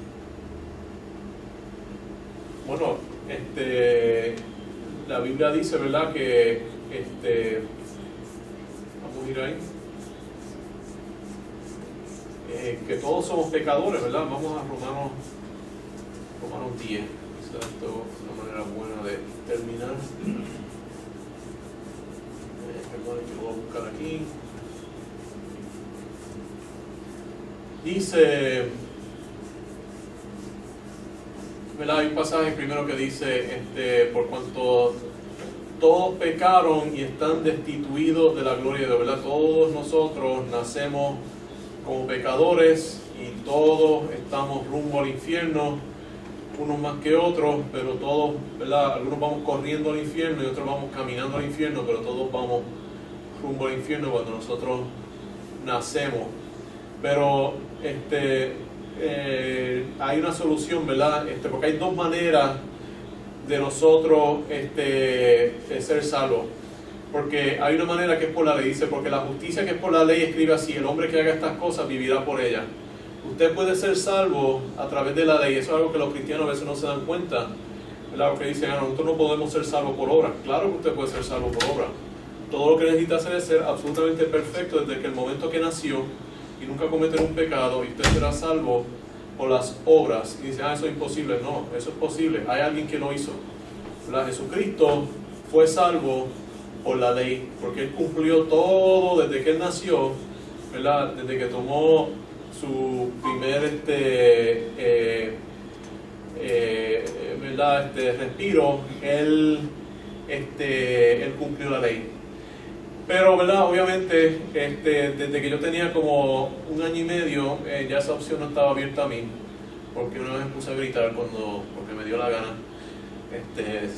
Bueno, la Biblia dice, ¿verdad?, que vamos a ir ahí, que todos somos pecadores, ¿verdad? Vamos a Romanos 10. Esto es una manera buena de terminar. Perdón, que lo voy a buscar aquí. Dice, ¿verdad? Hay un pasaje primero que dice, por cuanto todos pecaron y están destituidos de la gloria de Dios, ¿verdad? Todos nosotros nacemos como pecadores y todos estamos rumbo al infierno, unos más que otros, pero todos, ¿verdad? Algunos vamos corriendo al infierno y otros vamos caminando al infierno, pero todos vamos rumbo al infierno cuando nosotros nacemos. Pero hay una solución, ¿verdad? Porque hay dos maneras de nosotros ser salvos. Porque hay una manera que es por la ley, dice, porque la justicia que es por la ley escribe así: el hombre que haga estas cosas vivirá por ellas. Usted puede ser salvo a través de la ley. Eso es algo que los cristianos a veces no se dan cuenta, ¿verdad? Porque dicen, nosotros no podemos ser salvos por obra. Claro que usted puede ser salvo por obra. Todo lo que necesita hacer es ser absolutamente perfecto desde que el momento que nació y nunca cometer un pecado, y usted será salvo por las obras. Y dice, eso es imposible. No, eso es posible. Hay alguien que lo hizo, ¿verdad? Jesucristo fue salvo por la ley, porque Él cumplió todo desde que Él nació, ¿verdad? Desde que tomó su primer ¿verdad? Respiro, Él cumplió la ley. Pero, ¿verdad? Obviamente, desde que yo tenía como 1 año y medio, ya esa opción no estaba abierta a mí, porque una vez me puse a gritar porque me dio la gana,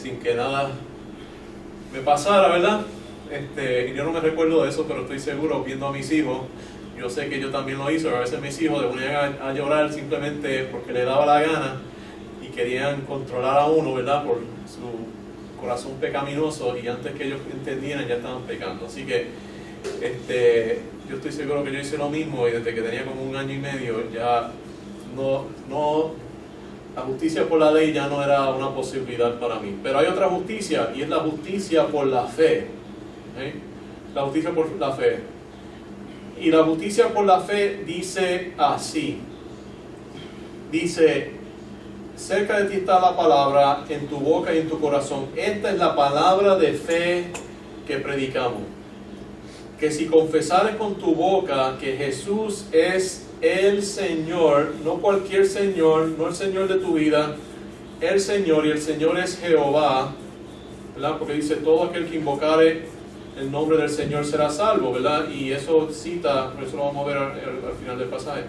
sin que nada me pasara, ¿verdad? Y yo no me recuerdo de eso, pero estoy seguro, viendo a mis hijos, yo sé que yo también lo hice, a veces mis hijos se ponían a llorar simplemente porque le daba la gana y querían controlar a uno, ¿verdad? Por su corazón pecaminoso, y antes que ellos entendieran ya estaban pecando. Así que yo estoy seguro que yo hice lo mismo, y desde que tenía como 1 año y medio ya la justicia por la ley ya no era una posibilidad para mí. Pero hay otra justicia, y es la justicia por la fe. La justicia por la fe. Y la justicia por la fe dice así. Dice: cerca de ti está la palabra, en tu boca y en tu corazón. Esta es la palabra de fe que predicamos. Que si confesares con tu boca que Jesús es el Señor, no cualquier Señor, no el Señor de tu vida, el Señor, y el Señor es Jehová, ¿verdad? Porque dice: todo aquel que invocare el nombre del Señor será salvo, ¿verdad? Y eso cita, por eso lo vamos a ver al final del pasaje.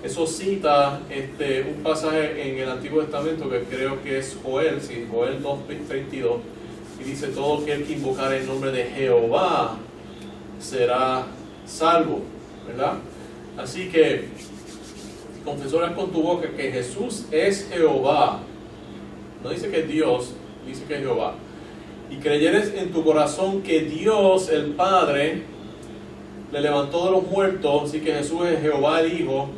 Eso cita un pasaje en el Antiguo Testamento que creo que es Joel, sí, Joel 2:22, y dice: todo aquel que invocare el nombre de Jehová será salvo, ¿verdad? Así que confesarás con tu boca que Jesús es Jehová, no dice que es Dios, dice que es Jehová, y creyeres en tu corazón que Dios el Padre le levantó de los muertos, así que Jesús es Jehová el Hijo,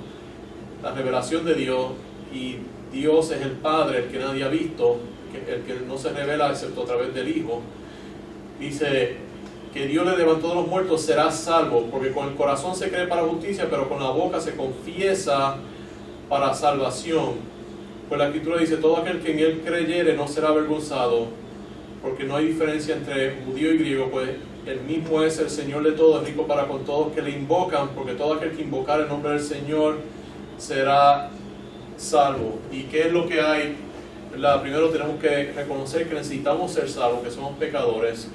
la revelación de Dios, y Dios es el Padre, el que nadie ha visto, el que no se revela excepto a través del Hijo. Dice que Dios le levantó de los muertos, será salvo, porque con el corazón se cree para justicia, pero con la boca se confiesa para salvación. Pues la Escritura dice: todo aquel que en él creyere no será avergonzado, porque no hay diferencia entre judío y griego, pues el mismo es el Señor de todos, rico para con todos que le invocan, porque todo aquel que invocar el nombre del Señor será salvo. ¿Y qué es lo que hay? Primero tenemos que reconocer que necesitamos ser salvos, que somos pecadores.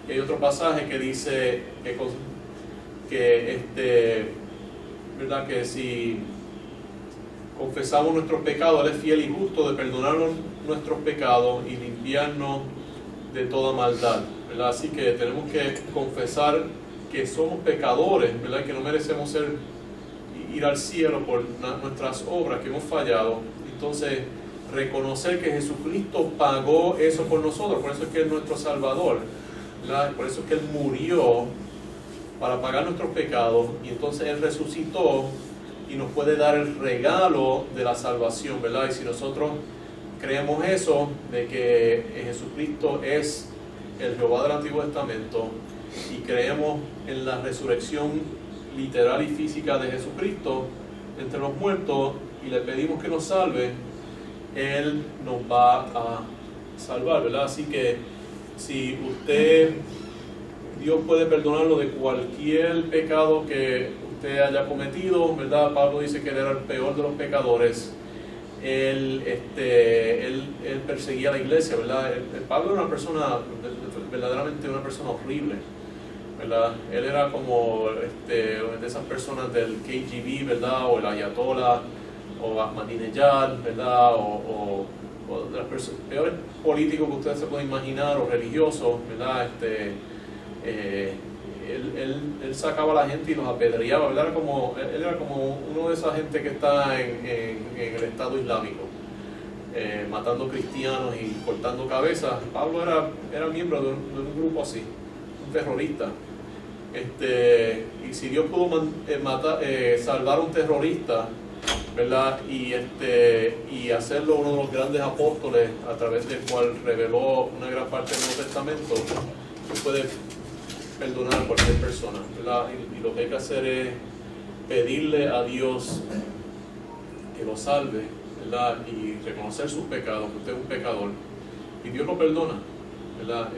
Y hay otro pasaje que dice ¿verdad? Que si confesamos nuestros pecados, Él es fiel y justo de perdonarnos nuestros pecados y limpiarnos de toda maldad, ¿verdad? Así que tenemos que confesar que somos pecadores, ¿verdad? Que no merecemos ir al cielo por nuestras obras, que hemos fallado. Entonces, reconocer que Jesucristo pagó eso por nosotros, por eso es que es nuestro Salvador, ¿verdad? Por eso es que Él murió para pagar nuestros pecados, y entonces Él resucitó y nos puede dar el regalo de la salvación, ¿verdad? Y si nosotros creemos eso, de que Jesucristo es el Jehová del Antiguo Testamento, y creemos en la resurrección literal y física de Jesucristo entre los muertos, y le pedimos que nos salve, Él nos va a salvar, ¿verdad? Así que si Dios puede perdonarlo de cualquier pecado que usted haya cometido, ¿verdad? Pablo dice que él era el peor de los pecadores. Él perseguía a la iglesia, ¿verdad? Pablo era una persona, verdaderamente una persona horrible, ¿verdad? Él era como de esas personas del KGB, ¿verdad? O el Ayatollah, o Ahmadinejad, ¿verdad? O de los peores políticos que ustedes se pueden imaginar, o religiosos, ¿verdad? Él sacaba a la gente y los apedreaba, ¿verdad? Él era como uno de esa gente que está en el Estado Islámico, matando cristianos y cortando cabezas. Pablo era miembro de un grupo así, un terrorista. Y si Dios pudo salvar a un terrorista, ¿verdad? Y hacerlo uno de los grandes apóstoles a través del cual reveló una gran parte del Nuevo Testamento, Él puede perdonar a cualquier persona, ¿verdad? Y lo que hay que hacer es pedirle a Dios que lo salve, ¿verdad? Y reconocer sus pecados, que usted es un pecador, y Dios lo perdona, ¿verdad?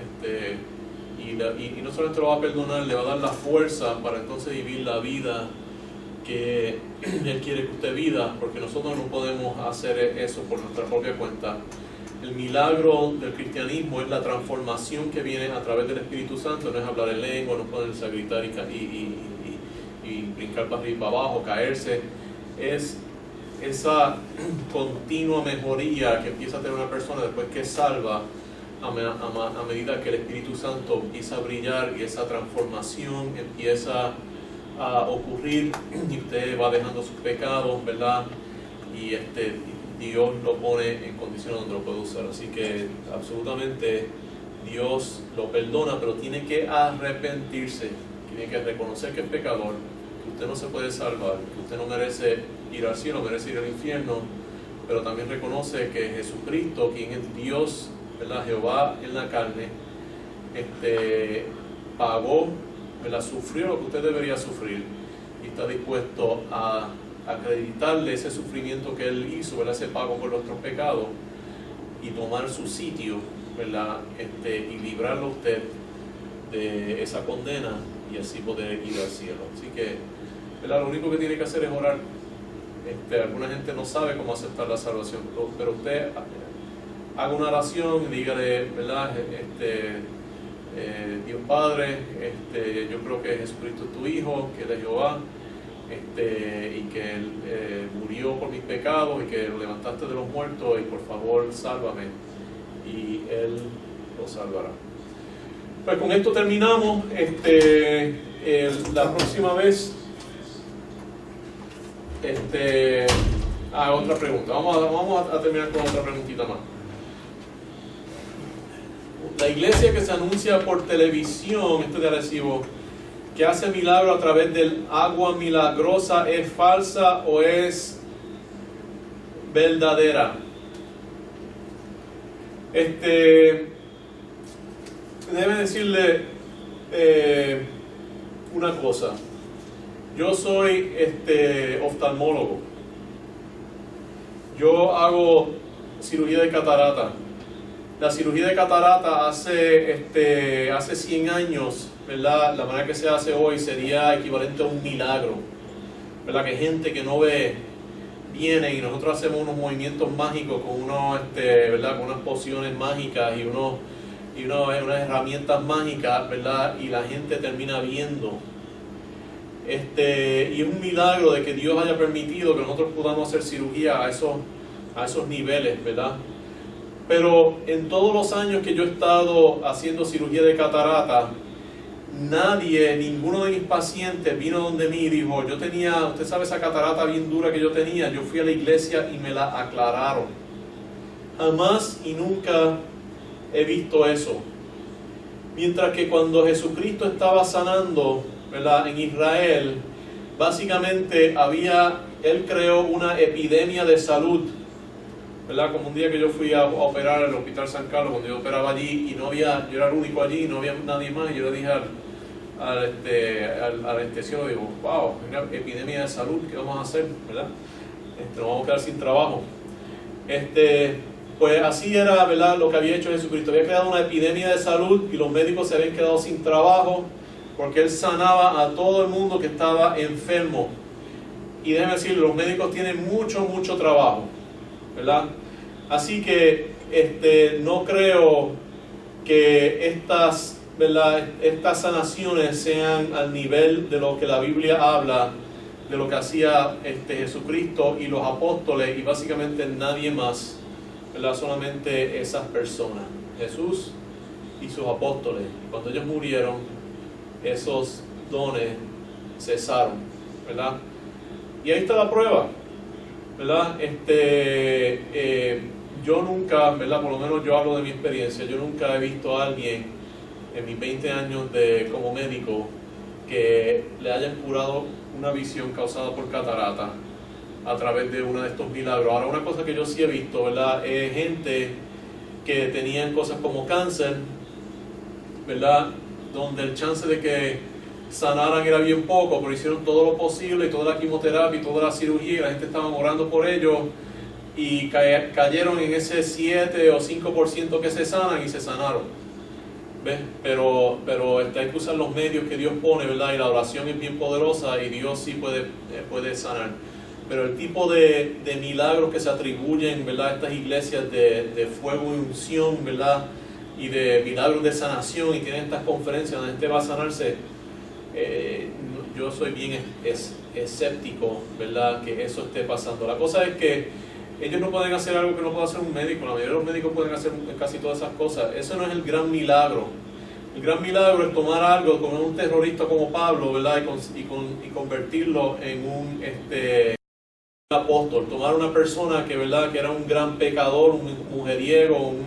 Y no solamente lo va a perdonar, le va a dar la fuerza para entonces vivir la vida que Él quiere que usted viva, porque nosotros no podemos hacer eso por nuestra propia cuenta. El milagro del cristianismo es la transformación que viene a través del Espíritu Santo, no es hablar en lengua, no ponerse a gritar y brincar para arriba y para abajo, caerse. Es esa continua mejoría que empieza a tener una persona después que es salva, a medida que el Espíritu Santo empieza a brillar y esa transformación empieza a ocurrir y usted va dejando sus pecados, ¿verdad? Y Dios lo pone en condiciones donde lo puede usar. Así que absolutamente Dios lo perdona, pero tiene que arrepentirse, tiene que reconocer que es pecador, que usted no se puede salvar, que usted no merece ir al cielo, merece ir al infierno, pero también reconoce que Jesucristo, quien es Dios, ¿verdad? Jehová en la carne, pagó, ¿verdad? Sufrió lo que usted debería sufrir y está dispuesto a acreditarle ese sufrimiento que Él hizo, ¿verdad? Ese pago por nuestros pecados, y tomar su sitio, ¿verdad? Y librarlo a usted de esa condena y así poder ir al cielo. Así que, ¿verdad? Lo único que tiene que hacer es orar. Alguna gente no sabe cómo aceptar la salvación, pero usted haga una oración y dígale, ¿verdad? Dios Padre, yo creo que Jesucristo es tu Hijo, que Él es Jehová, y que Él murió por mis pecados y que lo levantaste de los muertos, y por favor sálvame, y Él lo salvará. Pues con esto terminamos. La próxima vez otra pregunta. Vamos a terminar con otra preguntita más. La iglesia que se anuncia por televisión, de Arecibo, que hace milagro a través del agua milagrosa, ¿es falsa o es verdadera? Déjeme decirle una cosa. Yo soy oftalmólogo. Yo hago cirugía de catarata. La cirugía de catarata hace 100 años, ¿verdad? La manera que se hace hoy sería equivalente a un milagro, ¿verdad? Que gente que no ve viene y nosotros hacemos unos movimientos mágicos con ¿verdad? Con unas pociones mágicas y unas herramientas mágicas, ¿verdad? Y la gente termina viendo. Y es un milagro de que Dios haya permitido que nosotros podamos hacer cirugía a esos niveles, ¿verdad? Pero en todos los años que yo he estado haciendo cirugía de catarata, ninguno de mis pacientes vino donde mí y dijo, usted sabe esa catarata bien dura que yo tenía, yo fui a la iglesia y me la aclararon. Jamás y nunca he visto eso. Mientras que cuando Jesucristo estaba sanando, ¿verdad? En Israel, básicamente Él creó una epidemia de salud, ¿verdad? Como un día que yo fui a operar al Hospital San Carlos, cuando yo operaba allí y yo era el único allí, no había nadie más, y yo le dije al anestesiólogo, digo, wow, una epidemia de salud, ¿qué vamos a hacer? ¿Verdad? Nos vamos a quedar sin trabajo. Pues así era, ¿verdad? Lo que había hecho Jesucristo. Había creado una epidemia de salud y los médicos se habían quedado sin trabajo porque Él sanaba a todo el mundo que estaba enfermo. Y déjenme decirle, los médicos tienen mucho trabajo, ¿verdad? Así que no creo que estas sanaciones sean al nivel de lo que la Biblia habla, de lo que hacía Jesucristo y los apóstoles y básicamente nadie más, ¿verdad? Solamente esas personas, Jesús y sus apóstoles. Y cuando ellos murieron, esos dones cesaron, ¿verdad? Y ahí está la prueba, ¿verdad? Yo nunca, ¿verdad? Por lo menos yo hablo de mi experiencia, yo nunca he visto a alguien en mis 20 años como médico que le hayan curado una visión causada por catarata a través de uno de estos milagros. Ahora, una cosa que yo sí he visto, ¿verdad? Es gente que tenían cosas como cáncer, ¿verdad? Donde el chance de que sanaran era bien poco, pero hicieron todo lo posible, y toda la quimioterapia y toda la cirugía, y la gente estaba orando por ellos, y cayeron en ese 7 o 5% que se sanan y se sanaron. ¿Ves? Pero hay que usar los medios que Dios pone, ¿verdad? Y la oración es bien poderosa y Dios sí puede sanar. Pero el tipo de milagros que se atribuyen, ¿verdad?, a estas iglesias de fuego y unción, ¿verdad?, y de milagros de sanación, y tienen estas conferencias donde la gente va a sanarse, yo soy bien escéptico, ¿verdad?, que eso esté pasando. La cosa es que ellos no pueden hacer algo que no puede hacer un médico. La mayoría de los médicos pueden hacer casi todas esas cosas. Eso no es el gran milagro. El gran milagro es tomar algo, como un terrorista como Pablo, ¿verdad? Y convertirlo en un apóstol. Tomar una persona que, ¿verdad?, que era un gran pecador, un mujeriego, un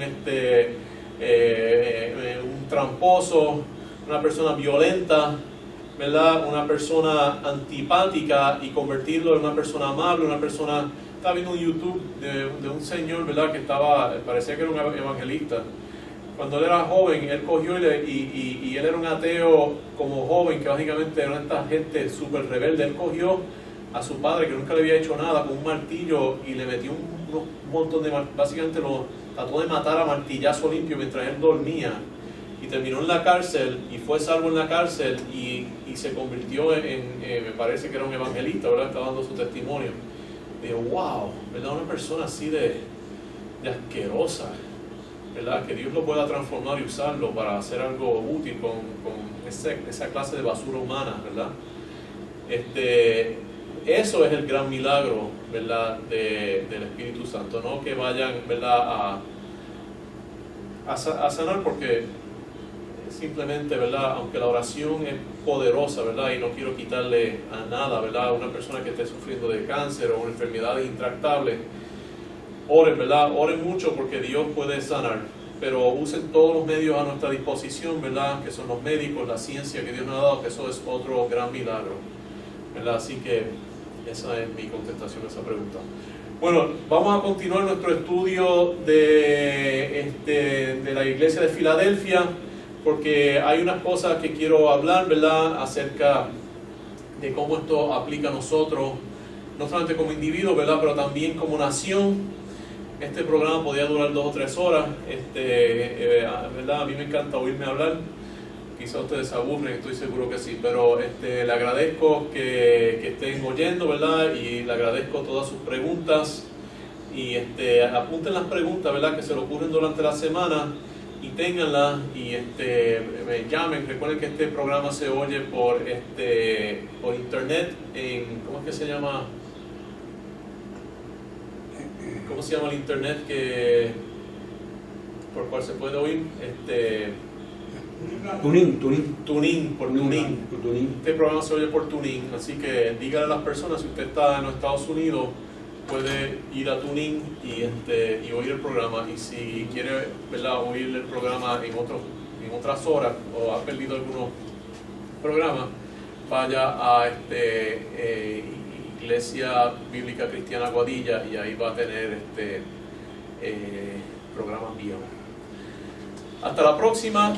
tramposo, una persona violenta, ¿verdad?, una persona antipática, y convertirlo en una persona amable, una persona... Estaba viendo un YouTube de un señor, ¿verdad?, que parecía que era un evangelista. Cuando él era joven, él cogió y él era un ateo como joven, que básicamente era esta gente súper rebelde. Él cogió a su padre, que nunca le había hecho nada, con un martillo, y le metió un montón de... Básicamente lo trató de matar a martillazo limpio mientras él dormía. Y terminó en la cárcel, y fue salvo en la cárcel, y se convirtió me parece que era un evangelista, ¿verdad? Estaba dando su testimonio. Y digo, wow, ¿verdad? Una persona así de asquerosa, ¿verdad? Que Dios lo pueda transformar y usarlo para hacer algo útil con esa clase de basura humana, ¿verdad? Eso es el gran milagro, ¿verdad?, del Espíritu Santo. No que vayan, ¿verdad?, a sanar, porque simplemente, ¿verdad?, aunque la oración es poderosa, ¿verdad?, y no quiero quitarle a nada, ¿verdad?, a una persona que esté sufriendo de cáncer o enfermedades intractables, oren, ¿verdad?, oren mucho, porque Dios puede sanar, pero usen todos los medios a nuestra disposición, ¿verdad?, que son los médicos, la ciencia que Dios nos ha dado, que eso es otro gran milagro, ¿verdad? Así que esa es mi contestación a esa pregunta. Bueno, vamos a continuar nuestro estudio de la iglesia de Filadelfia, porque hay unas cosas que quiero hablar, ¿verdad?, acerca de cómo esto aplica a nosotros, no solamente como individuos, ¿verdad?, pero también como nación. Este programa podía durar 2 o 3 horas, ¿verdad? A mí me encanta oírme hablar. Quizá ustedes se aburren, estoy seguro que sí, pero le agradezco que estén oyendo, ¿verdad? Y le agradezco todas sus preguntas. Y apunten las preguntas, ¿verdad?, que se le ocurren durante la semana, y ténganlas, y me llamen. Recuerden que este programa se oye por internet ¿cómo es que se llama? ¿Cómo se llama el internet por cual se puede oír? TuneIn. Por TuneIn. Este programa se oye por TuneIn, así que díganle a las personas, si usted está en los Estados Unidos, puede ir a TuneIn y oír el programa. Y si quiere, ¿verdad?, oír el programa en otras horas, o ha perdido algunos programas, vaya a Iglesia Bíblica Cristiana Aguadilla, y ahí va a tener programas viejos. Hasta la próxima.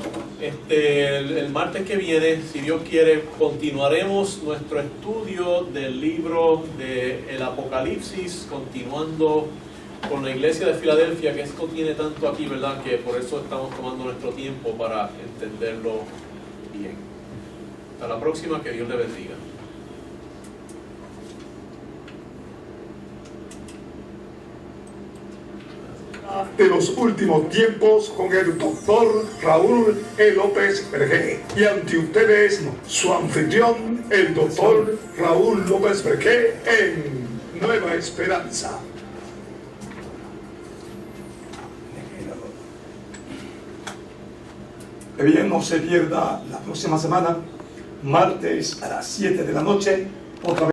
El martes que viene, si Dios quiere, continuaremos nuestro estudio del libro del Apocalipsis, continuando con la iglesia de Filadelfia, que esto tiene tanto aquí, ¿verdad?, que por eso estamos tomando nuestro tiempo para entenderlo bien. Hasta la próxima, que Dios le bendiga. De los últimos tiempos, con el doctor Raúl E. López Bergué, y ante ustedes su anfitrión, el doctor Raúl López Bergué, en Nueva Esperanza. Que bien, no se pierda la próxima semana, martes a las 7 de la noche, otra vez.